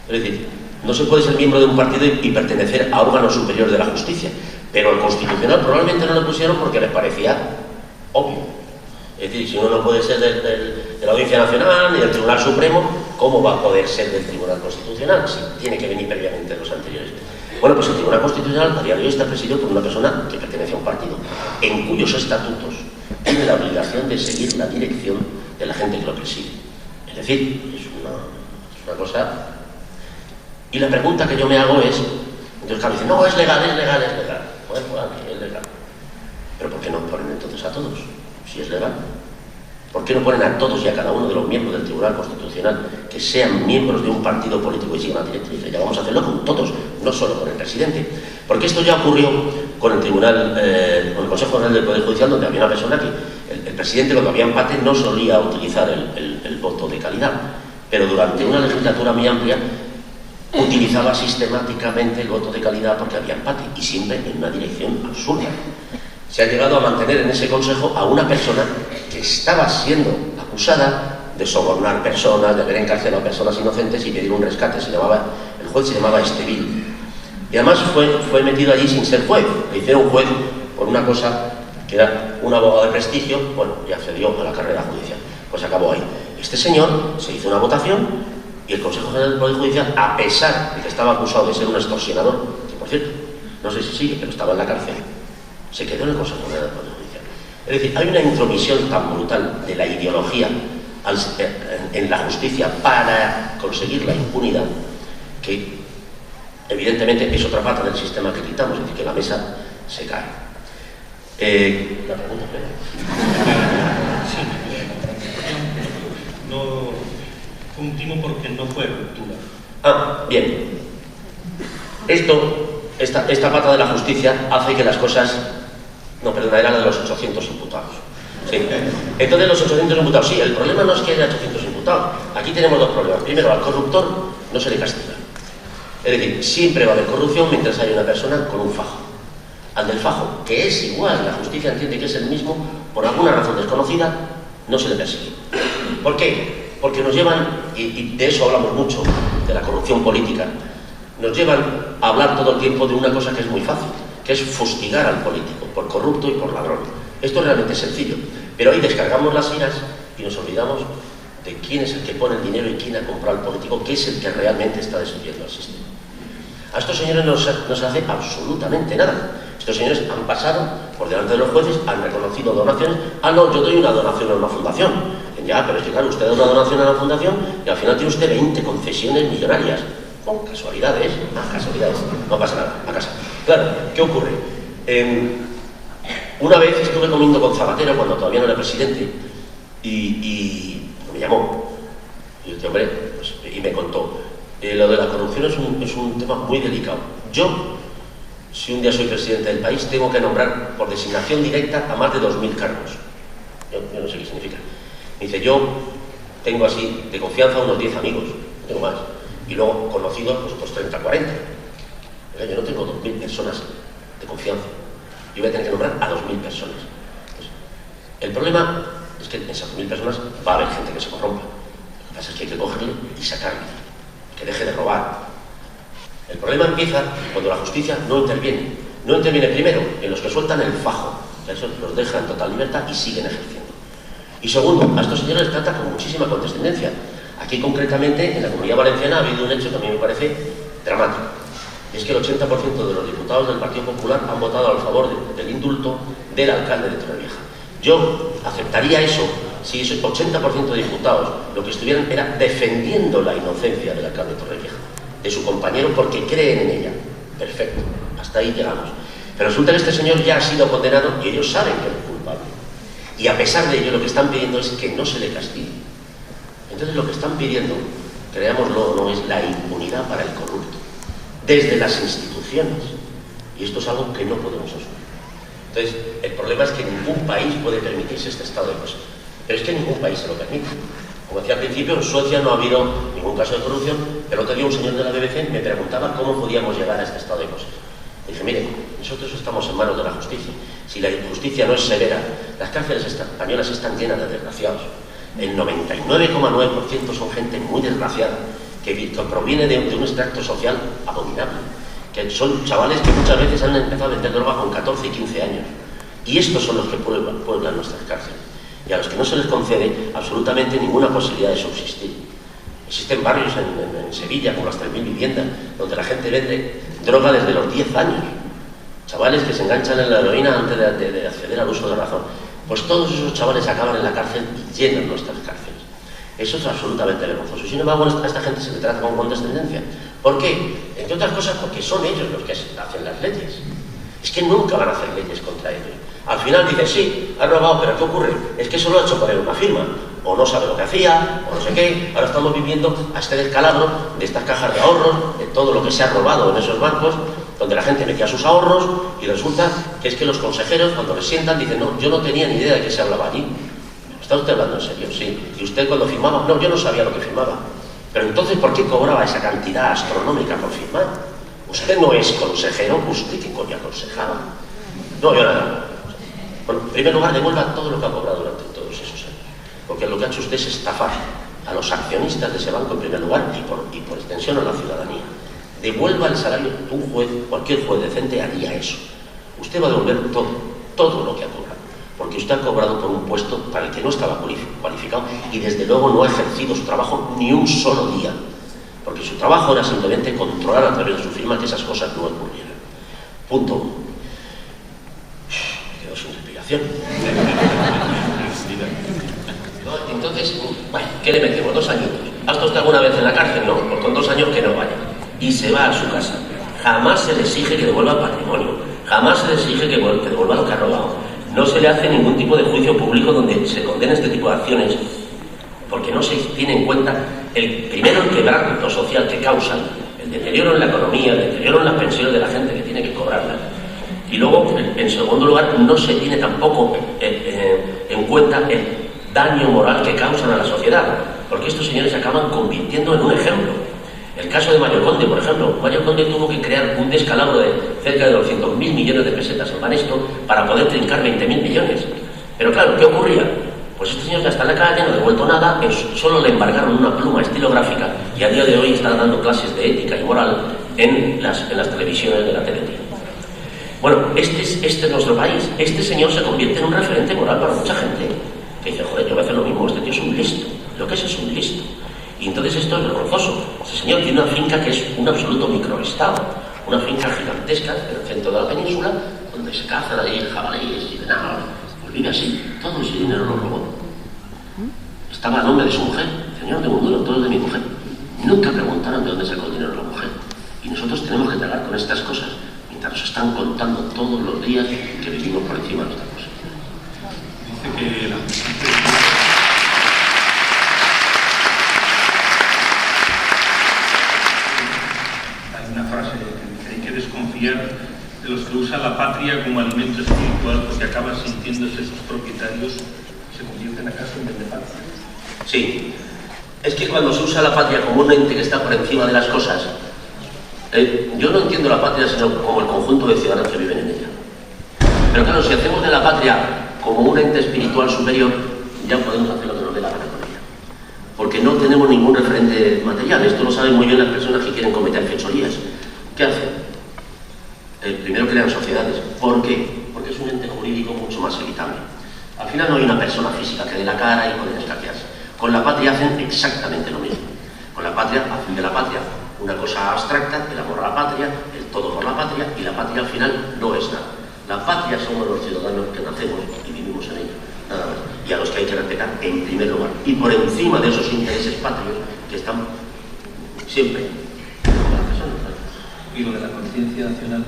Speaker 3: Es decir, no se puede ser miembro de un partido y pertenecer a órganos superiores de la justicia, pero al Constitucional probablemente no lo pusieron porque les parecía obvio. Es decir, si uno no puede ser de la Audiencia Nacional ni del Tribunal Supremo, ¿cómo va a poder ser del Tribunal Constitucional si tiene que venir previamente de los anteriores? Bueno, pues el Tribunal Constitucional a día de hoy está presidido por una persona que pertenece a un partido, en cuyos estatutos tiene la obligación de seguir la dirección de la gente que lo preside. Es decir, es una cosa... Y la pregunta que yo me hago es, entonces claro, dicen, no, es legal. Bueno, es legal. Pero ¿por qué no ponen entonces a todos? Si es legal. ¿Por qué no ponen a todos y a cada uno de los miembros del Tribunal Constitucional que sean miembros de un partido político y sigan la directriz? Ya vamos a hacerlo con todos, no solo con el presidente. Porque esto ya ocurrió con el Tribunal, con el Consejo General del Poder Judicial, donde había una persona que el presidente, cuando había empate, no solía utilizar el voto de calidad, pero durante una legislatura muy amplia utilizaba sistemáticamente el voto de calidad porque había empate, y siempre en una dirección absurda. Se ha llegado a mantener en ese consejo a una persona que estaba siendo acusada de sobornar personas, de haber encarcelado a personas inocentes y pedir un rescate. El juez se llamaba Estevil. Y además fue metido allí sin ser juez. Le hicieron juez por una cosa que era un abogado de prestigio, bueno, y accedió a la carrera judicial. Pues acabó ahí. Este señor se hizo una votación y el Consejo General del Poder Judicial, a pesar de que estaba acusado de ser un extorsionador, que por cierto, no sé si sigue, pero estaba en la cárcel, se quedó en el Consejo General del Poder Judicial. Es decir, hay una intromisión tan brutal de la ideología en la justicia para conseguir la impunidad que evidentemente es otra pata del sistema que quitamos, es decir, que la mesa se cae. La pregunta,
Speaker 2: no fue un timo porque no fue ruptura.
Speaker 3: Bien. Esta pata de la justicia hace que las cosas... No, perdona, era la de los 800 imputados. Sí. Entonces los 800 imputados, sí, el problema no es que haya 800 imputados. diputados. Aquí tenemos dos problemas. Primero, al corruptor no se le castiga. Es decir, siempre va a haber corrupción mientras haya una persona con un fajo. Al del fajo, que es igual, la justicia entiende que es el mismo, por alguna razón desconocida, no se le persigue. ¿Por qué? Porque nos llevan, y de eso hablamos mucho, de la corrupción política, nos llevan a hablar todo el tiempo de una cosa que es muy fácil, que es fustigar al político, por corrupto y por ladrón. Esto es realmente sencillo, pero ahí descargamos las iras y nos olvidamos de quién es el que pone el dinero y quién ha comprado al político, que es el que realmente está destruyendo el sistema. A estos señores no se hace absolutamente nada. Estos señores han pasado por delante de los jueces, han reconocido donaciones. Ah, no, yo doy una donación a una fundación. Ya, pero es que claro, usted da una donación a la fundación y al final tiene usted 20 concesiones millonarias. Con casualidades, casualidades, no pasa nada, a casa. Claro, ¿qué ocurre? Una vez estuve comiendo con Zapatero cuando todavía no era presidente y me llamó. Y este hombre, pues, y me contó. Lo de la corrupción es un tema muy delicado. Yo, si un día soy presidente del país, tengo que nombrar por designación directa a más de 2.000 cargos. Yo no sé qué significa. Me dice, yo tengo así de confianza unos 10 amigos, no tengo más. Y luego conocidos, pues otros 30, 40. Yo no tengo 2.000 personas de confianza. Yo voy a tener que nombrar a 2.000 personas. Pues, el problema es que en esas 2.000 personas va a haber gente que se corrompa. Lo que pasa es que hay que cogerle y sacarle, que deje de robar. El problema empieza cuando la justicia no interviene. No interviene primero en los que sueltan el fajo, que eso los deja en total libertad y siguen ejerciendo. Y segundo, a estos señores les trata con muchísima condescendencia. Aquí concretamente, en la Comunidad Valenciana, ha habido un hecho que a mí me parece dramático. Y es que el 80% de los diputados del Partido Popular han votado a favor del indulto del alcalde de Torrevieja. Yo aceptaría eso si ese 80% de diputados lo que estuvieran era defendiendo la inocencia del alcalde de Torrevieja, de su compañero, porque creen en ella. Perfecto, hasta ahí llegamos. Pero resulta que este señor ya ha sido condenado y ellos saben que es culpable. Y a pesar de ello, lo que están pidiendo es que no se le castigue. Entonces lo que están pidiendo, creámoslo o no, es la impunidad para el corrupto, desde las instituciones. Y esto es algo que no podemos asumir. Entonces, el problema es que ningún país puede permitirse este estado de cosas. Pero es que ningún país se lo permite. Como decía al principio, en Suecia no ha habido ningún caso de corrupción. El otro día un señor de la BBC me preguntaba cómo podíamos llegar a este estado de cosas. Y dije, mire, nosotros estamos en manos de la justicia. Si la justicia no es severa, las cárceles españolas están llenas de desgraciados. El 99,9% son gente muy desgraciada, que proviene de un extracto social abominable, que son chavales que muchas veces han empezado a vender droga con 14 y 15 años. Y estos son los que pueblan nuestras cárceles. Y a los que no se les concede absolutamente ninguna posibilidad de subsistir. Existen barrios en Sevilla, como las 3.000 viviendas, donde la gente vende droga desde los 10 años. Chavales que se enganchan en la heroína antes de acceder al uso de razón. Pues todos esos chavales acaban en la cárcel y llenan nuestras cárceles. Eso es absolutamente vergonzoso. Y sin embargo, a esta gente se le trata con condescendencia. ¿Por qué? Entre otras cosas, porque son ellos los que hacen las leyes. Es que nunca van a hacer leyes contra ellos. Al final dicen, sí, ha robado, pero ¿qué ocurre? Es que solo ha hecho poner una firma. O no sabe lo que hacía, o no sé qué. Ahora estamos viviendo a este descalabro de estas cajas de ahorros, de todo lo que se ha robado en esos bancos, donde la gente metía sus ahorros y resulta que es que los consejeros, cuando les sientan, dicen, no, yo no tenía ni idea de qué se hablaba allí. ¿Está usted hablando en serio? Sí. ¿Y usted cuando firmaba? No, yo no sabía lo que firmaba. Pero entonces, ¿por qué cobraba esa cantidad astronómica por firmar? Usted no es consejero, ¿usted qué coño aconsejaba? No, yo nada. Bueno, en primer lugar, devuelva todo lo que ha cobrado durante todos esos años. Porque lo que ha hecho usted es estafar a los accionistas de ese banco en primer lugar y por extensión a la ciudadanía. Devuelva el salario. Un juez, cualquier juez decente haría eso. Usted va a devolver todo lo que ha cobrado. Porque usted ha cobrado por un puesto para el que no estaba cualificado y desde luego no ha ejercido su trabajo ni un solo día. Porque su trabajo era simplemente controlar a través de su firma que esas cosas no ocurrieran. Punto 1. Me quedo sin respiración. Entonces, bueno, ¿qué le metemos? 2 años. ¿Ha estado usted alguna vez en la cárcel? No, pues con 2 años que no vaya. Y se va a su casa. Jamás se le exige que devuelva el patrimonio. Jamás se le exige que devuelva lo que ha robado. No se le hace ningún tipo de juicio público donde se condene este tipo de acciones, porque no se tiene en cuenta primero el quebranto social que causan, el deterioro en la economía, el deterioro en las pensiones de la gente que tiene que cobrarlas. Y luego, en segundo lugar, no se tiene tampoco en cuenta el daño moral que causan a la sociedad. porque estos señores acaban convirtiendo en un ejemplo. El caso de Mario Conde, por ejemplo. Mario Conde tuvo que crear un descalabro de cerca de 200.000 millones de pesetas en Banesto para poder trincar 20.000 millones. Pero claro, ¿qué ocurría? Pues este señor ya está en la calle, no ha devuelto nada, solo le embargaron una pluma estilográfica y a día de hoy está dando clases de ética y moral en las televisiones de la TDT. Bueno, este es nuestro país. Este señor se convierte en un referente moral para mucha gente. Que dice, joder, yo voy a hacer lo mismo, este tío es un listo. Lo que es un listo. Y entonces esto es vergonzoso. Este señor tiene una finca que es un absoluto microestado, una finca gigantesca en el centro de la península, donde se cazan ahí jabalíes y venados. Pues vive así, todo ese dinero lo robó. Estaba a nombre de su mujer. Señor, tengo un duro, todo es de mi mujer. Nunca preguntaron de dónde sacó el dinero de la mujer. Y nosotros tenemos que tragar con estas cosas, mientras nos están contando todos los días que vivimos por encima de estas cosas.
Speaker 2: Dice que hay una frase que hay que desconfiar de los que usan la patria como alimento espiritual, porque acaban sintiéndose sus propietarios, se convierten acaso en patria.
Speaker 3: Sí, es que cuando se usa la patria como un ente que está por encima de las cosas, yo no entiendo la patria sino como el conjunto de ciudadanos que viven en ella. Pero claro, si hacemos de la patria como un ente espiritual superior, ya podemos hacer lo que nos dé la gana con ella. Porque no tenemos ningún referente material. Esto lo saben muy bien las personas que quieren cometer fechorías. ¿Qué hacen? Primero crean sociedades. ¿Por qué? Porque es un ente jurídico mucho más evitable. Al final no hay una persona física que dé la cara y pueden escaquearse. Con la patria hacen exactamente lo mismo. Con la patria hacen de la patria una cosa abstracta, el amor a la patria, el todo por la patria, y la patria al final no es nada. La patria somos los ciudadanos que nacemos y vivimos en ella, nada más. Y a los que hay que respetar en primer lugar. Y por encima de esos intereses patrios que están siempre.
Speaker 2: Y lo de la conciencia nacional.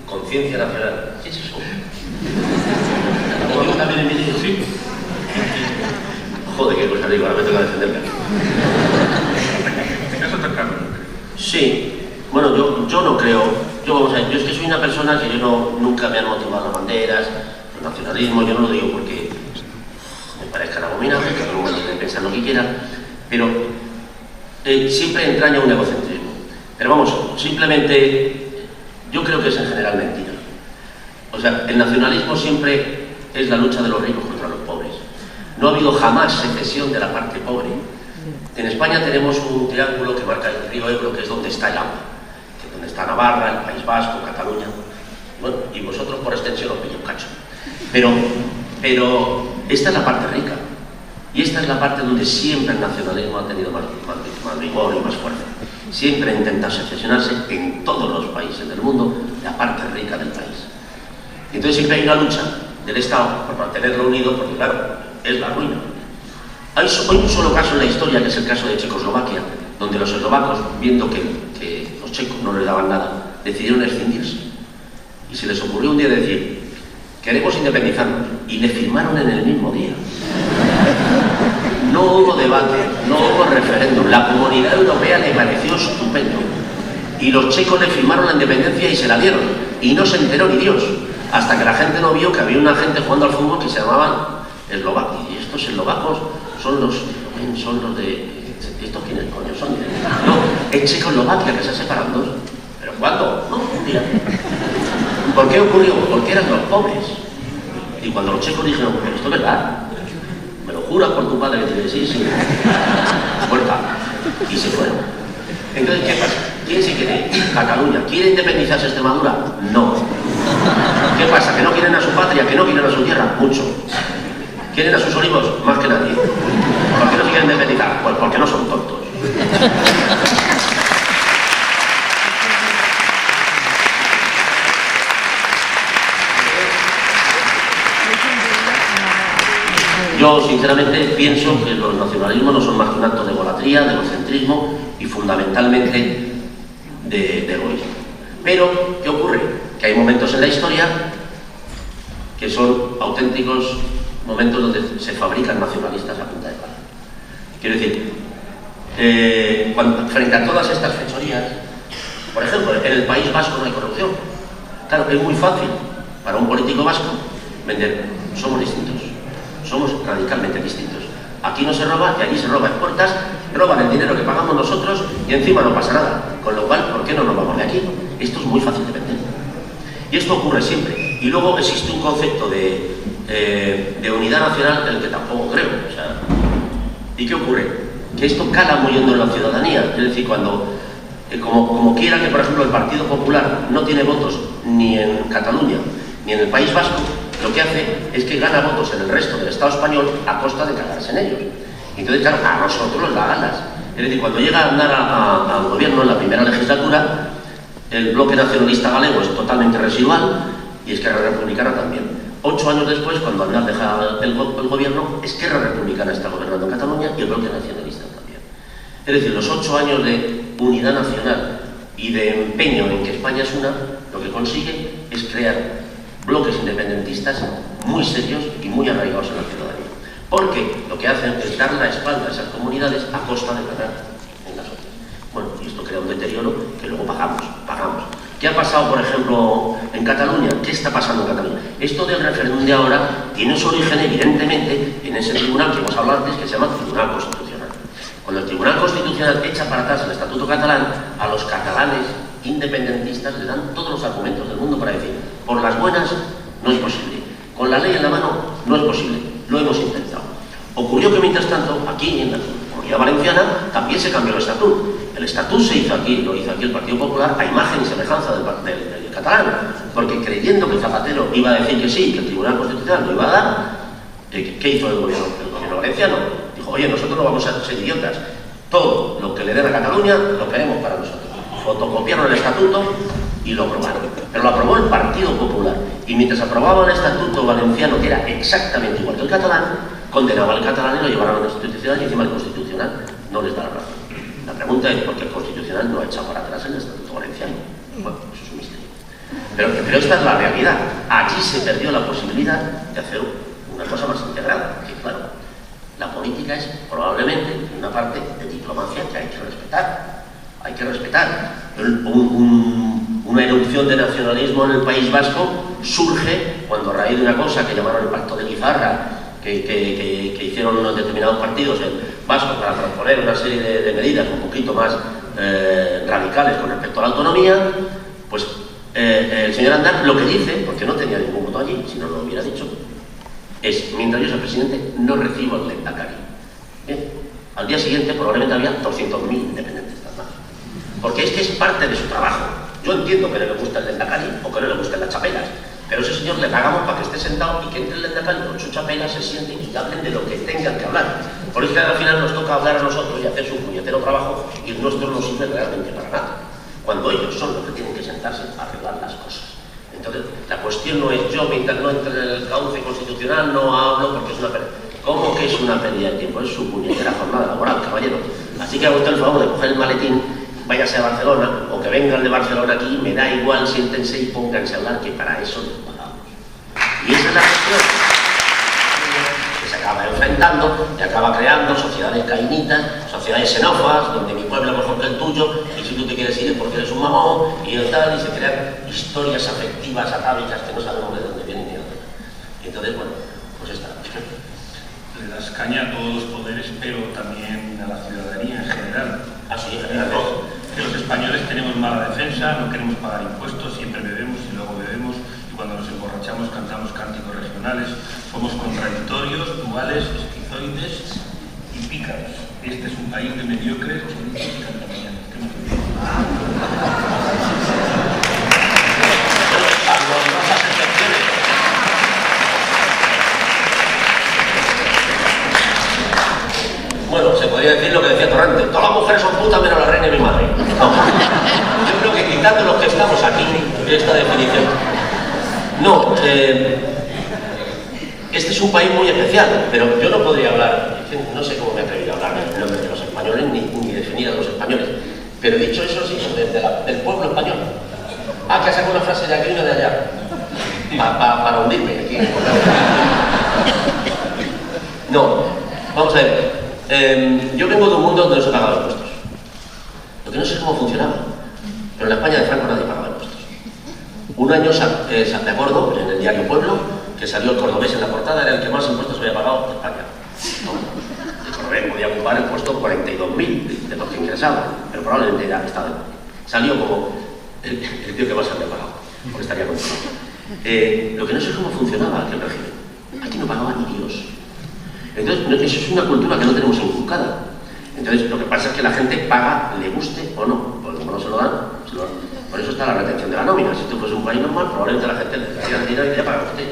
Speaker 3: Conciencia nacional. ¿Qué es eso? ¿Lo también en vídeo?
Speaker 2: Sí.
Speaker 3: Joder, qué cosa digo, ahora me toca defenderme.
Speaker 2: ¿En caso atacarlo?
Speaker 3: Sí. Bueno, yo no creo. Yo es que soy una persona que nunca me han motivado las banderas, el nacionalismo, yo no lo digo porque me parezcan abominables, que todo el mundo puede pensar lo que quiera, pero siempre entraña un egocentrismo. Pero vamos, simplemente yo creo que es en general mentira. O sea, el nacionalismo siempre es la lucha de los ricos contra los pobres. No ha habido jamás secesión de la parte pobre. En España tenemos un triángulo que marca el río Ebro, que es donde está el agua, que es donde está Navarra, el País Vasco, Cataluña. Bueno, y vosotros por extensión os pillo un cacho. Pero esta es la parte rica. Y esta es la parte donde siempre el nacionalismo ha tenido más vigor y más fuerza. Siempre ha intentado secesionarse en todos los países del mundo, la parte rica del país. Entonces siempre hay una lucha del Estado por mantenerlo unido, porque claro, es la ruina. Hay un solo caso en la historia, que es el caso de Checoslovaquia, donde los eslovacos, viendo que los checos no les daban nada, decidieron escindirse. Y se les ocurrió un día decir, queremos independizarnos, y le firmaron en el mismo día. No hubo debate, no hubo referéndum, la Comunidad Europea le pareció estupendo. Y los checos le firmaron la independencia y se la dieron. Y no se enteró ni Dios, hasta que la gente no vio que había una gente jugando al fútbol que se llamaban eslovacos. Y estos eslovacos son los de... ¿Estos quiénes coño son? No, es Checoslovaquia que se separan dos. ¿Pero cuándo? No, un día. ¿Por qué ocurrió? Porque eran los pobres. Y cuando los checos dijeron, pero esto es verdad, ¿me lo juras por tu padre? Que sí, sí. Puerta. Y se fueron. Entonces, ¿qué pasa? ¿Quién se quiere ir? Cataluña. ¿Quiere independizarse Extremadura? No. ¿Qué pasa? ¿Que no quieren a su patria? ¿Que no quieren a su tierra? Mucho. ¿Quieren a sus olivos? Más que nadie. ¿Por qué no se quieren independizar? Pues porque no son tontos. Yo, sinceramente, pienso que los nacionalismos no son más que un acto de egolatría, de egocentrismo y fundamentalmente de egoísmo. Pero, ¿qué ocurre? Que hay momentos en la historia que son auténticos momentos donde se fabrican nacionalistas a punta de pala. Quiero decir, frente a todas estas fechorías, por ejemplo, en el País Vasco no hay corrupción. Claro, es muy fácil para un político vasco vender, somos distintos. Somos radicalmente distintos. Aquí no se roba y allí se roba en puertas, roban el dinero que pagamos nosotros y encima no pasa nada. Con lo cual, ¿por qué no nos vamos de aquí? Esto es muy fácil de vender. Y esto ocurre siempre. Y luego existe un concepto de unidad nacional en el que tampoco creo. O sea, ¿y qué ocurre? Que esto cala muy hondo en la ciudadanía. Es decir, cuando, como quiera que, por ejemplo, el Partido Popular no tiene votos ni en Cataluña ni en el País Vasco, lo que hace es que gana votos en el resto del Estado español a costa de cagarse en ellos. Y entonces, claro, a nosotros nos da ganas. Es decir, cuando llega a andar al gobierno en la primera legislatura, el bloque nacionalista galego es totalmente residual y Esquerra Republicana también. 8 años después, cuando Aznar deja el gobierno, Esquerra Republicana está gobernando en Cataluña y el bloque nacionalista también. Es decir, los 8 años de unidad nacional y de empeño en que España es una, lo que consigue es crear bloques independentistas muy serios y muy arraigados en la ciudadanía. Porque lo que hacen es dar la espalda a esas comunidades a costa de ganar en las otras. Bueno, y esto crea un deterioro que luego pagamos. ¿Qué ha pasado, por ejemplo, en Cataluña? ¿Qué está pasando en Cataluña? Esto del referéndum de ahora tiene su origen, evidentemente, en ese tribunal que hemos hablado antes, que se llama Tribunal Constitucional. Cuando el Tribunal Constitucional echa para atrás el Estatuto Catalán, a los catalanes independentistas les dan todos los argumentos del mundo para decir, por las buenas no es posible, con la ley en la mano no es posible, lo hemos intentado. Ocurrió que mientras tanto, aquí en la Comunidad Valenciana también se cambió el estatuto. El estatuto se hizo aquí, lo hizo aquí el Partido Popular, a imagen y semejanza del catalán, porque creyendo que Zapatero iba a decir que sí, que el Tribunal Constitucional lo iba a dar, ¿qué hizo el gobierno valenciano? Dijo, oye, nosotros no vamos a ser idiotas, todo lo que le den a Cataluña lo queremos para nosotros. Fotocopiaron el estatuto y lo aprobaron. Pero lo aprobó el Partido Popular. Y mientras aprobaba el estatuto valenciano, que era exactamente igual que el catalán, condenaba al catalán y lo llevaron al Constitucional y encima el Constitucional no les da la razón. La pregunta es por qué el Constitucional no ha echado para atrás el estatuto valenciano. Bueno, eso es un misterio. Pero esta es la realidad. Allí se perdió la posibilidad de hacer una cosa más integrada. Que claro, la política es probablemente una parte de diplomacia que hay que respetar. Hay que respetar. Una erupción de nacionalismo en el País Vasco surge cuando a raíz de una cosa que llamaron el Pacto de Lizarra, que hicieron unos determinados partidos vascos para proponer una serie de medidas un poquito más radicales con respecto a la autonomía, pues el señor Aznar lo que dice, porque no tenía ningún voto allí, si no lo hubiera dicho, es, mientras yo soy presidente, no recibo el lehendakari. Al día siguiente probablemente había 200.000 independentistas más. Porque es que es parte de su trabajo. Yo entiendo que no le gusta el lehendakari o que no le gusten las chapelas, pero a ese señor le pagamos para que esté sentado y que entre el lehendakari con su chapela, se sienten y hablen de lo que tengan que hablar. Por eso que al final nos toca hablar a nosotros y hacer su puñetero trabajo y el nuestro no sirve realmente para nada. Cuando ellos son los que tienen que sentarse a arreglar las cosas. Entonces, la cuestión no es yo, mientras no entre en el cauce constitucional, no hablo porque es una pérdida. ¿Cómo que es una pérdida de tiempo? Es su puñetera jornada laboral, caballero. Así que hago usted el favor de coger el maletín, váyase a Barcelona, o que vengan de Barcelona aquí, me da igual, siéntense y pónganse a hablar, que para eso les pagamos. Y esa es la cuestión. Que se acaba enfrentando y acaba creando sociedades cainitas, sociedades xenófobas, donde mi pueblo es mejor que el tuyo, y si tú te quieres ir es porque eres un mamón, y tal, y se crean historias afectivas, atávicas, que no sabemos de dónde vienen ni de dónde. Y entonces, bueno, pues esta.
Speaker 2: Le das caña a todos los poderes, pero también a la ciudadanía en general.
Speaker 3: Así, en general.
Speaker 2: Que los españoles tenemos mala defensa, no queremos pagar impuestos, siempre bebemos y luego bebemos, y cuando nos emborrachamos cantamos cánticos regionales. Somos contradictorios, duales, esquizoides y pícaros. Este es un país de mediocres que dicen y cantamañanas.
Speaker 3: Bueno, se podría decir lo que decía Torrente, todas las mujeres son putas menos la reina y mi madre. No. Yo creo que quitando los que estamos aquí, esta definición. No, este es un país muy especial, pero yo no podría hablar, no sé cómo me he atrevido a hablar en nombre de los españoles, ni definir a los españoles, pero dicho eso, sí, del pueblo español. Ah, que saco una frase de aquí y una de allá, para hundirme aquí. No, vamos a ver. Yo vengo de un mundo donde no se pagaban impuestos. Lo que no sé es cómo funcionaba. Pero en la España de Franco nadie pagaba impuestos. Un año, me acuerdo, en el diario Pueblo, que salió el cordobés en la portada, era el que más impuestos había pagado en España. ¿No? Rubén podía ocupar el puesto 42.000 de los que ingresaban, pero probablemente ya estaba. Salió como el tío que más había pagado, porque estaría controlado. Lo que no sé es cómo funcionaba aquel régimen. Aquí no pagaba ni Dios. Entonces, eso es una cultura que no tenemos inculcada. Entonces, lo que pasa es que la gente paga, le guste o no. Pues como no se lo dan, se lo dan. Por eso está la retención de la nómina. Si esto fuese un país normal, probablemente la gente le daría el dinero y ya paga usted.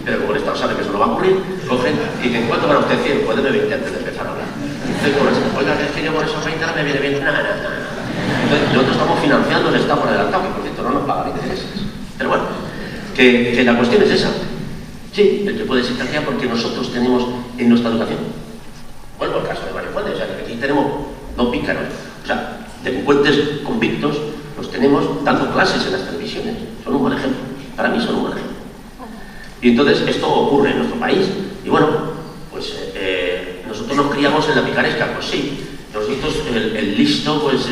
Speaker 3: Pero como el Estado sabe que eso no va a ocurrir, cogen y dicen, ¿cuánto gana usted? 100, pues deme 20 antes de empezar a hablar. Entonces, oiga, es que yo por esos 20 me viene bien. Entonces, nosotros estamos financiando el Estado por adelantado, que por cierto no nos paga ni intereses. Pero bueno, que la cuestión es esa. Sí, el que puede ser tarea porque nosotros tenemos en nuestra educación. Vuelvo al caso de Mario Juárez, o sea, que aquí tenemos dos pícaros, o sea, delincuentes convictos, los tenemos dando clases en las televisiones. Son un buen ejemplo, para mí son un buen ejemplo. Y entonces esto ocurre en nuestro país, y bueno, pues nosotros nos criamos en la picaresca, pues sí, nosotros el listo, pues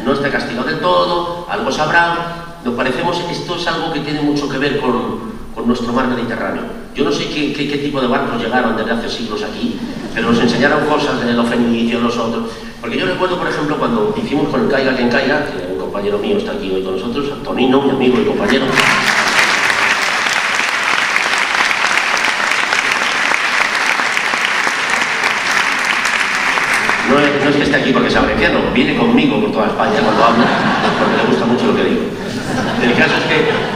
Speaker 3: no está castigado del todo, algo sabrá, nos parecemos, esto es algo que tiene mucho que ver con nuestro mar Mediterráneo. Yo no sé qué tipo de barcos llegaron desde hace siglos aquí, pero nos enseñaron cosas de los fenicios, los otros. Porque yo recuerdo, por ejemplo, cuando hicimos con el Caiga quien caiga, que un compañero mío está aquí hoy con nosotros, Antonino, mi amigo y compañero. No es que esté aquí porque sea valenciano, viene conmigo por toda España cuando hablo, porque le gusta mucho lo que digo. El caso es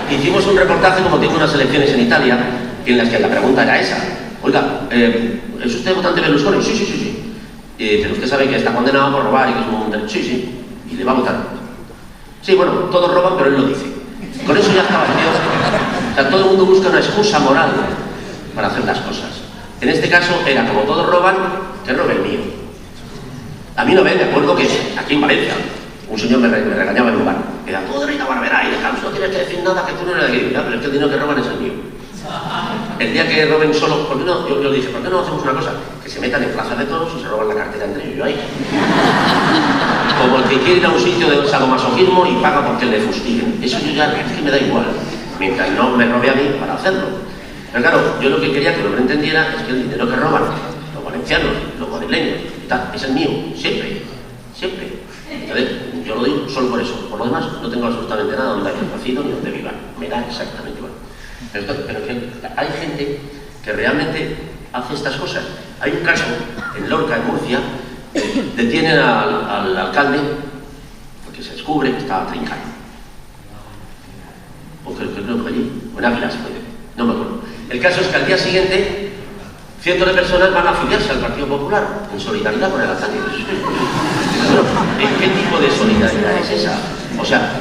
Speaker 3: que hicimos un reportaje como tengo unas elecciones en Italia, en las que la pregunta era esa. Oiga, ¿es usted votante de Berlusconi? Sí. Pero usted sabe que está condenado por robar y que es un... Sí. Y le va a votar. Sí, bueno, todos roban, pero él lo dice. Con eso ya está vacío. O sea, todo el mundo busca una excusa moral para hacer las cosas. En este caso era, como todos roban, que robe el mío. A mí no me acuerdo que aquí en Valencia un señor me regañaba en un bar. Era todo de Rita Barberá y dejamos, no tienes que decir nada, que tú no eres de aquí. Ya, pero es que el dinero que roban es el mío. El día que roben solo, ¿por qué no? Yo dije, ¿por qué no hacemos una cosa? Que se metan en plazas de toros y se roban la cartera entre ellos. Yo ahí. Como el que quiere ir a un sitio de sadomasoquismo y paga porque le fustiguen. Eso yo ya, es que me da igual. Mientras no me robe a mí para hacerlo. Pero claro, yo lo que quería que el hombre entendiera es que el dinero que roban los valencianos, los madrileños y tal, es el mío, siempre. Entonces, yo lo digo solo por eso. Por lo demás, no tengo absolutamente nada donde haya nacido ni donde viva. Me da exactamente igual. Pero hay gente que realmente hace estas cosas. Hay un caso en Lorca, en Murcia, detienen al alcalde porque se descubre que estaba trincado. O creo que fue allí, o en Ávila, no me acuerdo. El caso es que al día siguiente cientos de personas van a afiliarse al Partido Popular en solidaridad con el alcalde. ¿En qué tipo de solidaridad es esa? O sea,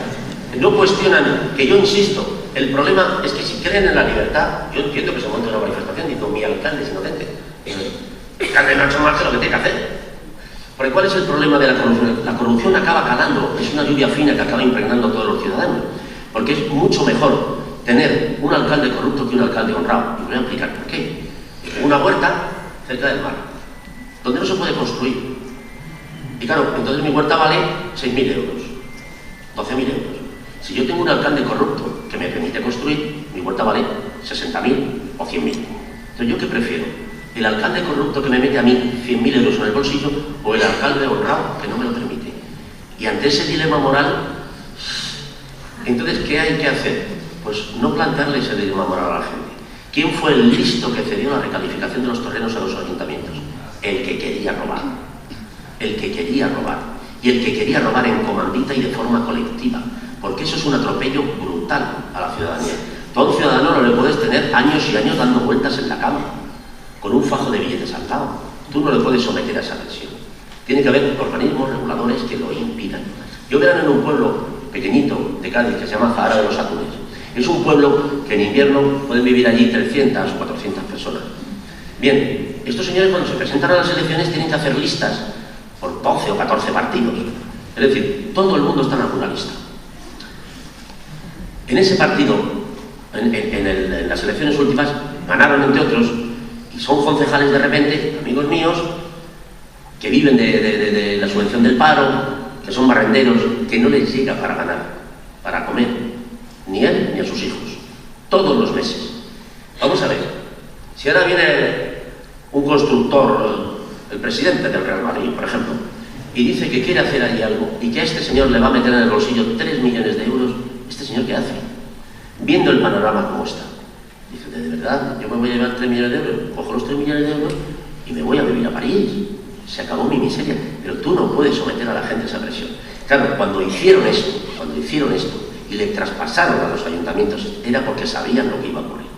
Speaker 3: no cuestionan, que yo insisto, el problema es que si creen en la libertad, yo entiendo que se monte una manifestación diciendo mi alcalde es inocente. El alcalde no ha hecho más que lo que tiene que hacer. Porque ¿cuál es el problema de la corrupción? La corrupción acaba calando, es una lluvia fina que acaba impregnando a todos los ciudadanos. Porque es mucho mejor tener un alcalde corrupto que un alcalde honrado. Y voy a explicar por qué. Una huerta cerca del mar, donde no se puede construir. Y claro, entonces mi huerta vale 6.000 euros, 12.000 euros. Si yo tengo un alcalde corrupto que me permite construir, mi huerta vale 60.000 o 100.000. Entonces, ¿yo qué prefiero? ¿El alcalde corrupto que me mete a mí 100.000 euros en el bolsillo o el alcalde honrado que no me lo permite? Y ante ese dilema moral, entonces, ¿qué hay que hacer? Pues no plantearle ese dilema moral a la gente. ¿Quién fue el listo que cedió la recalificación de los terrenos a los ayuntamientos? El que quería robar. El que quería robar. Y el que quería robar en comandita y de forma colectiva. Porque eso es un atropello brutal a la ciudadanía. Tú a un ciudadano no le puedes tener años y años dando vueltas en la cama, con un fajo de billetes al lado. Tú no le puedes someter a esa presión. Tiene que haber organismos reguladores que lo impidan. Yo verano en un pueblo pequeñito de Cádiz que se llama Zahara de los Atunes. Es un pueblo que en invierno pueden vivir allí 300 o 400 personas. Bien, estos señores cuando se presentan a las elecciones tienen que hacer listas por 12 o 14 partidos. Es decir, todo el mundo está en alguna lista. En ese partido, en las elecciones últimas, ganaron entre otros, y son concejales de repente, amigos míos, que viven de la subvención del paro, que son barrenderos, que no les llega para ganar, para comer, ni él ni a sus hijos, todos los meses. Vamos a ver, si ahora viene un constructor el presidente del Real Madrid, por ejemplo, y dice que quiere hacer allí algo y que a este señor le va a meter en el bolsillo 3 millones de euros, ¿este señor qué hace? Viendo el panorama como está. Dice, ¿de verdad? Yo me voy a llevar 3 millones de euros, cojo los 3 millones de euros y me voy a vivir a París. Se acabó mi miseria. Pero tú no puedes someter a la gente a esa presión. Claro, cuando hicieron esto y le traspasaron a los ayuntamientos, era porque sabían lo que iba a ocurrir.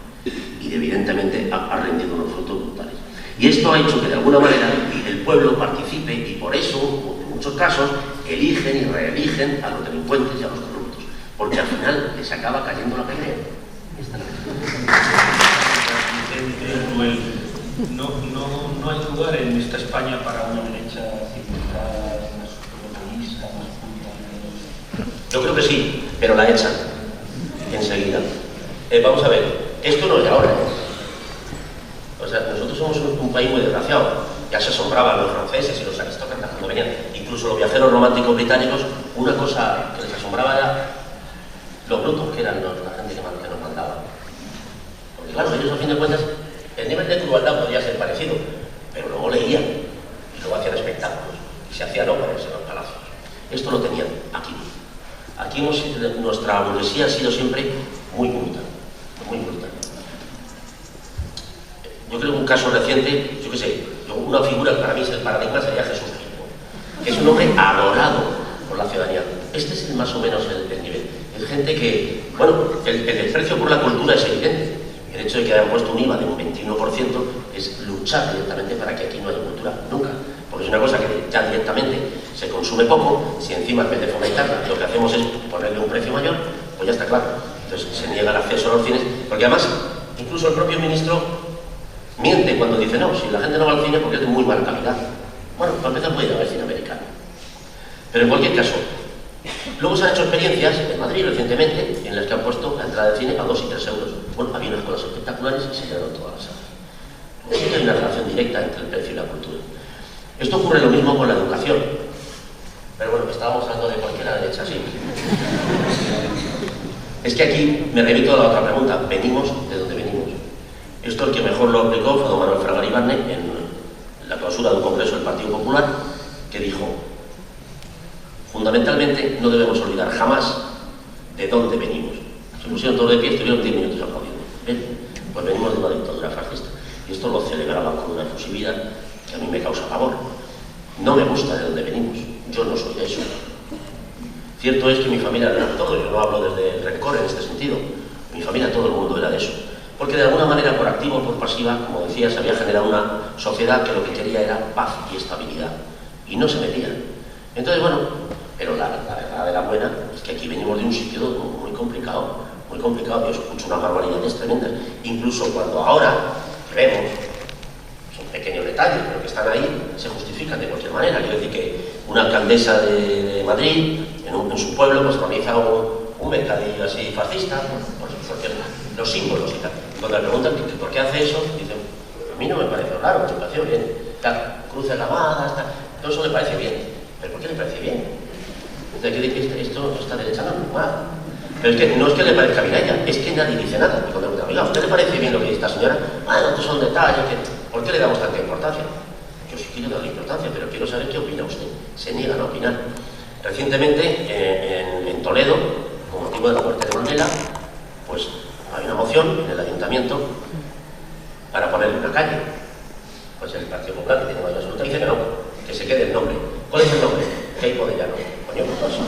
Speaker 3: Y evidentemente ha rendido unos frutos brutales. Y esto ha hecho que de alguna manera el pueblo participe y por eso, en muchos casos, eligen y reeligen a los delincuentes y a los corruptos. Porque al final les acaba cayendo la pelea.
Speaker 2: No hay lugar en esta España para una derecha cívica, más populista, más punta.
Speaker 3: Yo creo que sí, pero la echan enseguida. Vamos a ver, esto no es de ahora. O sea, nosotros somos un país muy desgraciado. Ya se asombraban los franceses y los aristócratas cuando venían, incluso los viajeros románticos británicos, una cosa que les asombraba era los brutos que eran la gente que nos mandaba. Porque claro, ellos a fin de cuentas, el nivel de crueldad podía ser parecido, pero luego leían y luego hacían espectáculos y se hacían óperas en los palacios. Esto lo tenían aquí. Aquí nuestra burguesía ha sido siempre muy brutal, muy brutal. Yo creo que un caso reciente, yo qué sé, una figura que para mí es el paradigma sería Jesús Cristo, que es un hombre adorado por la ciudadanía. Este es más o menos el nivel. Es gente que, bueno, el desprecio por la cultura es evidente. El hecho de que hayan puesto un IVA de un 21% es luchar directamente para que aquí no haya cultura, nunca. Porque es una cosa que ya directamente se consume poco, si encima en vez de fomentarla lo que hacemos es ponerle un precio mayor, pues ya está claro. Entonces se niega el acceso a los cines, porque además, incluso el propio ministro miente cuando dice, no, si la gente no va al cine porque es de muy mala calidad. Bueno, para empezar puede ir a ver cine americano. Pero en cualquier caso, luego se han hecho experiencias en Madrid recientemente en las que han puesto la entrada de cine a 2 y 3 euros. Bueno, había unas cosas espectaculares y se llenaron todas las salas. Sí que hay una relación directa entre el precio y la cultura. Esto ocurre lo mismo con la educación. Pero bueno, estábamos hablando de cualquiera derecha, sí. Es que aquí me remito a la otra pregunta. ¿Venimos de dónde venimos? Esto el que mejor lo explicó fue don Manuel Fraga Iribarne en la clausura de un congreso del Partido Popular, que dijo: fundamentalmente no debemos olvidar jamás de dónde venimos. Se pusieron todos de pie, estuvieron 10 minutos aplaudiendo. ¿Ven? Pues venimos de una dictadura fascista. Y esto lo celebraban con una efusividad que a mí me causa pavor. No me gusta de dónde venimos. Yo no soy de eso. Cierto es que mi familia era todo. Yo no hablo desde el rencor en este sentido. Mi familia, todo el mundo era de eso. Porque de alguna manera, por activa o por pasiva, como decía, se había generado una sociedad que lo que quería era paz y estabilidad. Y no se metían. Entonces, bueno, pero la verdad de la buena es que aquí venimos de un sitio muy complicado. Muy complicado. Yo escucho unas barbaridades tremendas. Incluso cuando ahora vemos, son pequeños detalles, pero que están ahí, se justifican de cualquier manera. Quiero decir que una alcaldesa de Madrid, en su pueblo, pues organiza un mercadillo así fascista, porque los símbolos y tal. Cuando le preguntan por qué hace eso, dicen, a mí no me parece raro, me parece bien. Claro, cruces la mada, todo eso me parece bien. ¿Pero por qué le parece bien? Esto esta derecha no es normal. Pero es que no es que le parezca bien a ella, es que nadie dice nada. Y cuando me diga, ¿a usted le parece bien lo que dice esta señora? Bueno, estos son detalles, ¿por qué le damos tanta importancia? Yo sí quiero darle importancia, pero quiero saber qué opina usted. Se niegan a opinar. Recientemente, en Toledo, con motivo de la muerte de Mandela, pues hay una moción en el ayuntamiento para ponerle una calle. Pues el Partido Popular, que tiene mayoría absoluta, dice que no, que se quede el nombre. ¿Cuál es el nombre? Queipo de Llano. Coño, pues eso.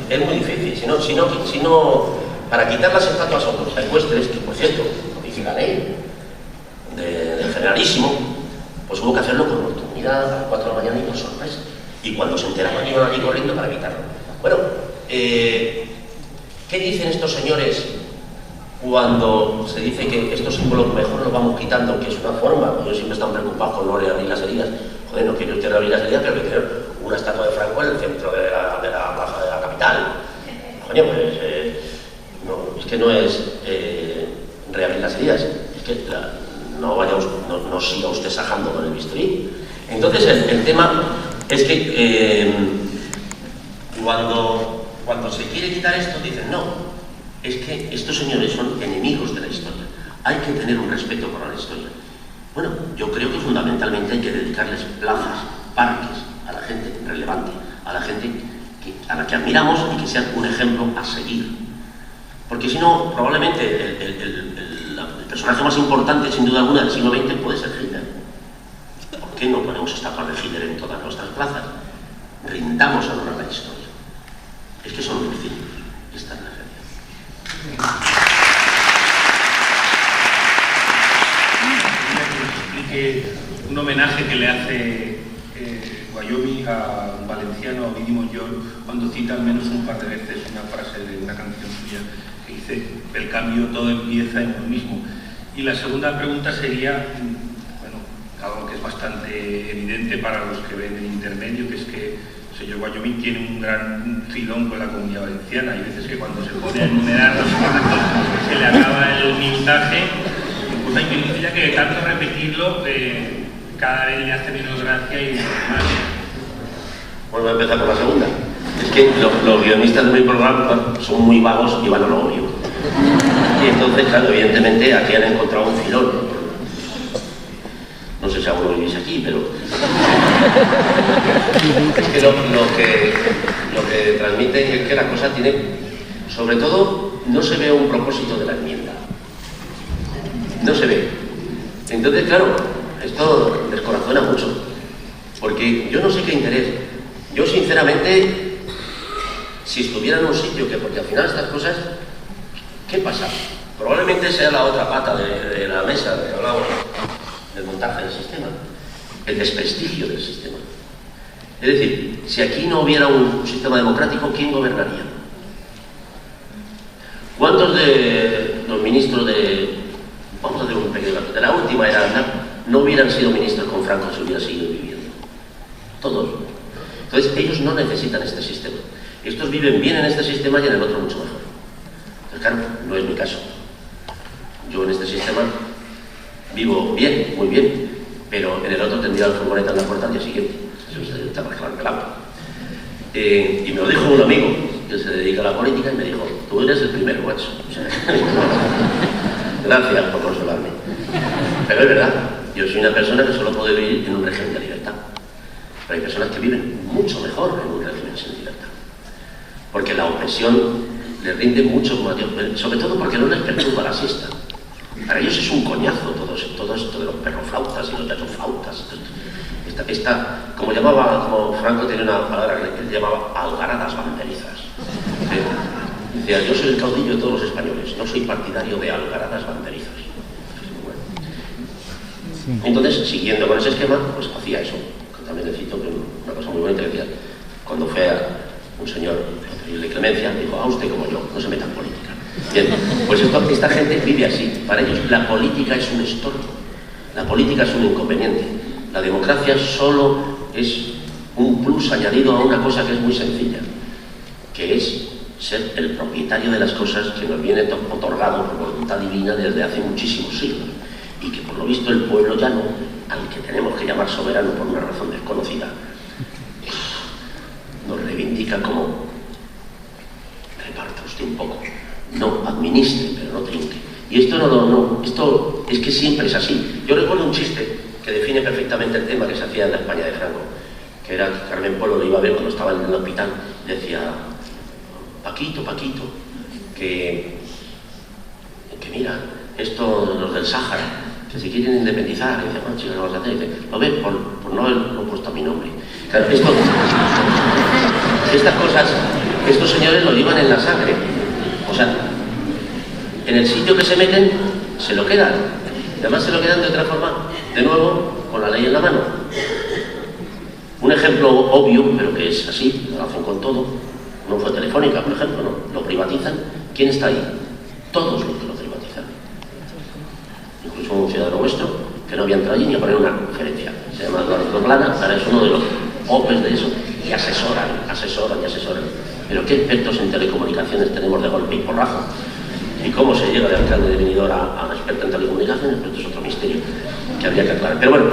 Speaker 3: Es muy difícil. Si no, para quitar las estatuas a otros ecuestres, que por cierto, lo dice la ley del generalísimo, pues hubo que hacerlo con oportunidad a las 4 de la mañana y por sorpresa. Y cuando se enteraban iban allí corriendo para evitarlo. Bueno, ¿qué dicen estos señores cuando se dice que estos símbolos mejor los vamos quitando, que es una forma? Ellos siempre están preocupados con no reabrir las heridas. Joder, no quiero usted reabrir las heridas, pero que tener una estatua de Franco en el centro de la plaza de la capital. Coño, pues no, es que no es reabrir las heridas, es que no siga usted sajando con el bisturí. Entonces el tema es que cuando se quiere quitar esto dicen no, es que estos señores son enemigos de la historia, hay que tener un respeto por la historia. Bueno, yo creo que fundamentalmente hay que dedicarles plazas, parques, a la gente relevante, a la gente a la que admiramos y que sean un ejemplo a seguir. Porque si no, probablemente el personaje más importante, sin duda alguna, del siglo XX puede ser Hitler. ¿Por qué no ponemos estatuas de Hitler en todas nuestras plazas? Rindamos honor a la historia. Es que son muy cínicos. Esta es la realidad.
Speaker 2: Explique un homenaje que le hace Wyoming a un valenciano, a Ovidio Montllor, cuando cita al menos un par de veces una frase de una canción suya que dice: el cambio todo empieza en uno mismo. Y la segunda pregunta sería, bueno, algo que es bastante evidente para los que ven el intermedio, que es que el señor Wyoming tiene un gran filón con la Comunidad Valenciana. Hay veces que cuando se pone a enumerar los actos se le acaba el minutaje. Pues hay quien dice ya que de tanto repetirlo cada vez le hace menos gracia y más.
Speaker 3: Bueno, voy a empezar por la segunda. Es que los guionistas de mi programa son muy vagos y van a lo obvio. Y entonces, claro, evidentemente aquí han encontrado un filón. No sé si alguno vivís aquí, pero... es que lo que transmite es que la cosa tiene... Sobre todo, no se ve un propósito de la enmienda. No se ve. Entonces, claro, esto descorazona mucho. Porque yo no sé qué interés. Yo, sinceramente, si estuviera en un sitio que... Porque al final estas cosas... ¿Qué pasa? Probablemente sea la otra pata de la mesa de hablamos del montaje del sistema. El desprestigio del sistema. Es decir, si aquí no hubiera un sistema democrático, ¿quién gobernaría? ¿Cuántos de los ministros de... Vamos a hacer un pequeño dato. De la última era no hubieran sido ministros con Franco si hubiera seguido viviendo. Todos. Entonces, ellos no necesitan este sistema. Estos viven bien en este sistema y en el otro mucho mejor. Entonces, claro, no es mi caso. Yo en este sistema vivo bien, muy bien, pero en el otro tendría la furgoneta en la puerta al día siguiente. Eso está más claro que el agua. Y me lo dijo un amigo que se dedica a la política y me dijo: tú eres el primero, macho. O sea, gracias por consolarme. Pero es verdad, yo soy una persona que solo puede vivir en un régimen de libertad. Pero hay personas que viven mucho mejor en un régimen sin libertad. Porque la opresión les rinde mucho, sobre todo porque no les perturba la siesta. Para ellos es un coñazo todo esto de los perroflautas y los galloflautas. Como Franco tenía una palabra que él llamaba algaradas banderizas. Decía: yo soy el caudillo de todos los españoles, no soy partidario de algaradas banderizas. Bueno. Entonces, siguiendo con ese esquema, pues hacía eso. También le cito una cosa muy bonita que decía: cuando fue a un señor de clemencia, dijo: a usted como yo, no se meta en política. Bien, pues esta gente vive así. Para ellos la política es un estorbo, la política es un inconveniente. La democracia solo es un plus añadido a una cosa que es muy sencilla, que es ser el propietario de las cosas que nos viene otorgado por voluntad divina desde hace muchísimos siglos, y que por lo visto el pueblo llano, al que tenemos que llamar soberano por una razón desconocida, nos reivindica como: reparta usted un poco, no administre, pero no trinque. Y esto esto es que siempre es así. Yo recuerdo un chiste que define perfectamente el tema que se hacía en la España de Franco, que era que Carmen Polo lo iba a ver cuando estaba en el hospital, y decía: Paquito, que mira, esto, los del Sáhara, que se quieren independizar. Y dice: bueno, chicos, ¿qué vas a hacer? Y dice: lo ves, por no haberlo puesto a mi nombre. Claro, estas cosas, estos señores lo llevan en la sangre. O sea, en el sitio que se meten, se lo quedan. Y además se lo quedan de otra forma, de nuevo, con la ley en la mano. Un ejemplo obvio, pero que es así, lo hacen con todo. No fue Telefónica, por ejemplo, ¿no? Lo privatizan. ¿Quién está ahí? Todos los que lo privatizan. Incluso un ciudadano nuestro que no había entrado allí ni a poner una conferencia. Se llama Eduardo Plana, ahora es uno de los opes de eso, y asesoran. Pero qué expertos en telecomunicaciones tenemos de golpe y porrazo. Y cómo se llega de alcalde de Benidorm a experto en telecomunicaciones, pero esto es otro misterio que habría que aclarar. Pero bueno,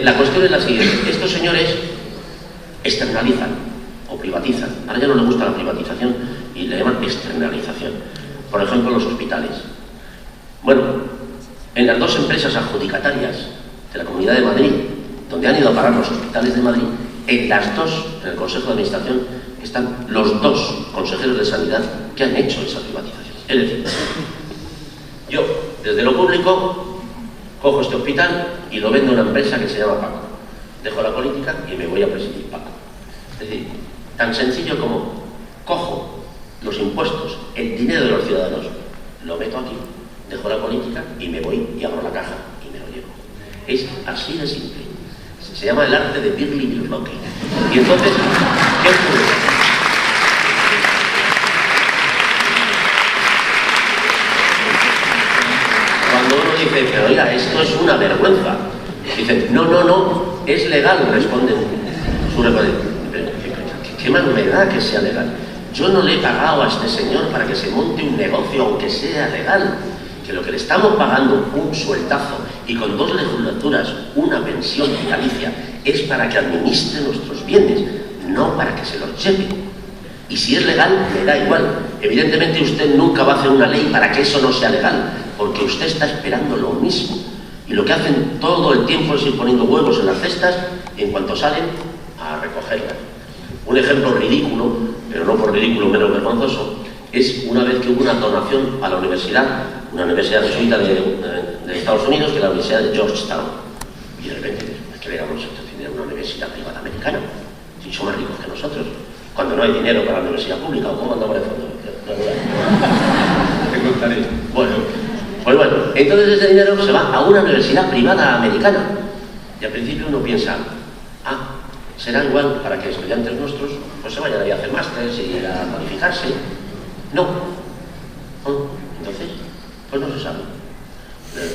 Speaker 3: la cuestión es la siguiente: estos señores externalizan o privatizan. Ahora ya no les gusta la privatización y le llaman externalización. Por ejemplo, los hospitales. Bueno, en las dos empresas adjudicatarias de la Comunidad de Madrid, donde han ido a parar los hospitales de Madrid, en las dos, en el Consejo de Administración, están los dos consejeros de Sanidad que han hecho esa privatización. Es decir, yo, desde lo público, cojo este hospital y lo vendo a una empresa que se llama Paco. Dejo la política y me voy a presidir Paco. Es decir, tan sencillo como cojo los impuestos, el dinero de los ciudadanos, lo meto aquí, dejo la política y me voy y abro la caja y me lo llevo. Es así de simple. Se llama el arte de Birli-Birloque. Y entonces, ¿qué ocurre? Cuando uno dice, pero oiga, esto es una vergüenza, dicen, no, es legal, responden su representante. ¿Qué más me da que sea legal? Yo no le he pagado a este señor para que se monte un negocio, aunque sea legal. Que lo que le estamos pagando, un sueldazo, y con 2 legislaturas, una pensión vitalicia, es para que administre nuestros bienes, no para que se los lleve. Y si es legal, me da igual. Evidentemente usted nunca va a hacer una ley para que eso no sea legal, porque usted está esperando lo mismo. Y lo que hacen todo el tiempo es ir poniendo huevos en las cestas y en cuanto salen, a recogerlas. Un ejemplo ridículo, pero no por ridículo menos vergonzoso, es una vez que hubo una donación a la universidad, una universidad jesuita de Estados Unidos, que es la Universidad de Georgetown. Y de repente, ¿qué le damos este dinero a una universidad privada americana? Si son más ricos que nosotros. Cuando no hay dinero para la universidad pública, ¿o cómo andamos de fondo?
Speaker 1: Te contaré.
Speaker 3: Bueno, pues bueno, entonces ese dinero se va a una universidad privada americana. Y al principio uno piensa, será igual para que estudiantes nuestros pues se vayan ahí a hacer másteres y a cualificarse. No. Entonces, pues no se sabe.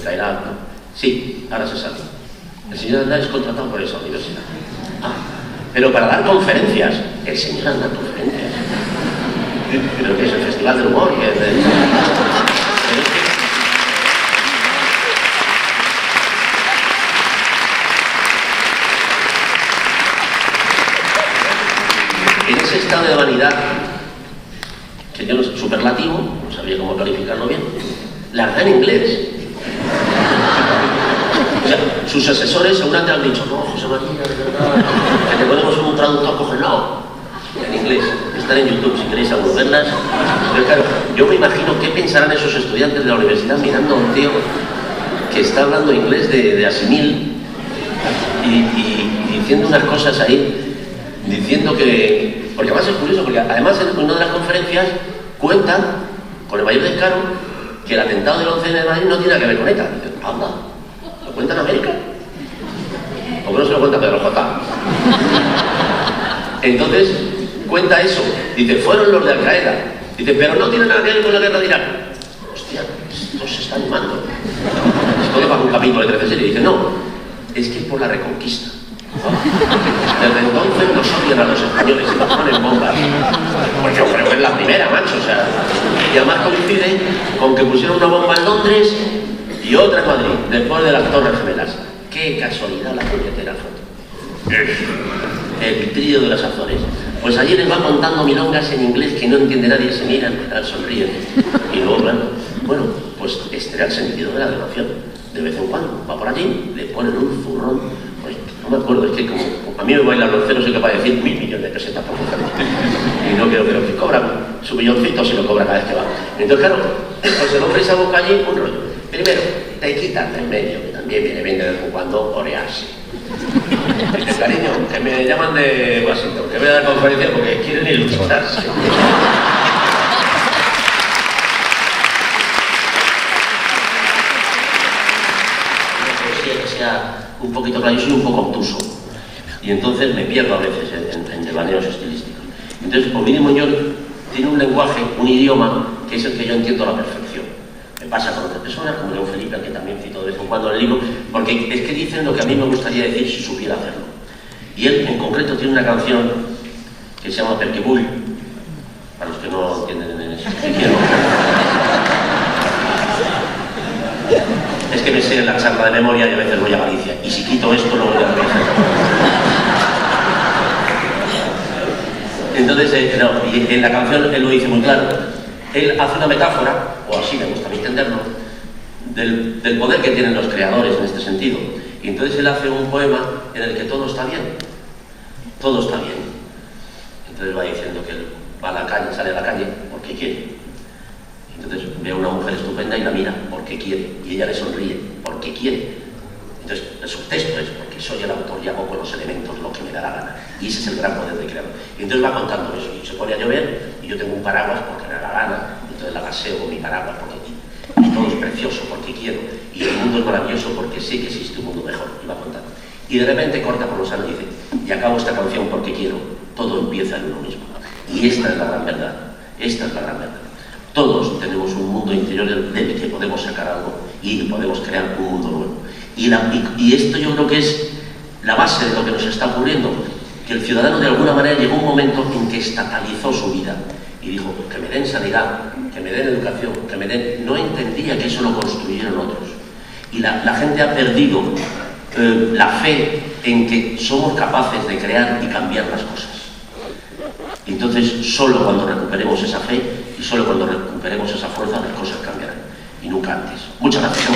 Speaker 3: Caerá, ¿no? Sí, ahora se sabe. El señor Aznar es contratado por esa universidad. Pero para dar conferencias, el señor Aznar conferencias. Pero que es el Festival del Humor, que es en ese estado de vanidad, que yo no sé, superlativo, no sabía cómo calificarlo bien, la verdad en inglés. O sea, sus asesores seguramente han dicho, no, José María, de verdad, que te ponemos un traductor congelado en inglés. Están en YouTube si queréis alguna verlas. Pero claro, yo me imagino qué pensarán esos estudiantes de la universidad mirando a un tío que está hablando inglés de asimil y diciendo unas cosas ahí, diciendo que... Porque además es curioso, porque además en una de las conferencias cuentan, con el mayor descaro, que el atentado del 11 de Madrid no tiene nada que ver con ETA. Dicen, anda, ¿lo cuenta en América? ¿O que no se lo cuenta Pedro J? Entonces, cuenta eso. Dice, fueron los de Al-Qaeda. Dice, pero no tiene nada que ver con la guerra de Irak. Hostia, esto se está animando. Esto le bajo un capítulo de 13 series. Dice, no, es que es por la reconquista. Desde entonces nos odian a los españoles y nos ponen bombas. Pues yo creo que es la primera, macho. O sea, y además coincide con que pusieron una bomba en Londres y otra en Madrid, después de las Torres Gemelas. Qué casualidad la puñetera foto. El trío de las Azores. Pues allí les va contando milongas en inglés que no entiende nadie, se miran, sonríen. Y luego, bueno, pues este era el sentido de la donación. De vez en cuando va por allí, le ponen un zurrón. Pues no me acuerdo, es que como a mí me bailan los ceros, soy capaz de decir 1.000 millones de pesetas por mujer. Y no quiero que cobra su milloncito si lo cobra cada vez que va. Entonces, claro, pues el hombre se busca allí un rollo. Primero, te quitas del medio, que también viene bien de vez en cuando orearse. Dice, cariño, que me llaman de Washington, que voy a dar conferencia porque quieren ilustrarse. Que sea un poquito claro, yo soy un poco obtuso y entonces me pierdo a veces en devaneos estilísticos. Entonces, Ovidi Montllor tiene un lenguaje, un idioma que es el que yo entiendo a la perfección. Me pasa con otras personas, como León Felipe, que también cito de vez en cuando en el libro, porque es que dicen lo que a mí me gustaría decir si supiera hacerlo. Y él, en concreto, tiene una canción que se llama Perquebull, para los que no entienden en ese idioma. Es que me sé la charla de memoria y a veces voy a Galicia. Y si quito esto, no voy a Galicia. Entonces, no, y en la canción él lo dice muy claro. Él hace una metáfora, o así me gusta entenderlo, del poder que tienen los creadores en este sentido. Y entonces él hace un poema en el que todo está bien. Todo está bien. Entonces va diciendo que él va a la calle, sale a la calle porque quiere. Entonces ve a una mujer estupenda y la mira porque quiere. Y ella le sonríe porque quiere. Entonces el subtexto es porque soy el autor y hago con los elementos lo que me da la gana. Y ese es el gran poder del creador. Y entonces va contando eso. Y se pone a llover y yo tengo un paraguas porque me da la gana. Entonces la gaseo con mi paraguas porque y todo es precioso porque quiero. Y el mundo es maravilloso porque sé que existe un mundo mejor. Y va contando. Y de repente corta por los años y dice, y acabo esta canción porque quiero. Todo empieza en uno mismo. Y esta es la gran verdad. Esta es la gran verdad. Todos tenemos un mundo interior del que podemos sacar algo y podemos crear un mundo nuevo. Y esto yo creo que es la base de lo que nos está ocurriendo, que el ciudadano de alguna manera llegó un momento en que estatalizó su vida y dijo que me den sanidad, que me den educación, que me den... No entendía que eso lo construyeron otros. Y la gente ha perdido la fe en que somos capaces de crear y cambiar las cosas. Entonces, solo cuando recuperemos esa fe y solo cuando recuperemos esa fuerza, las cosas cambiarán. Y nunca antes. Muchas gracias.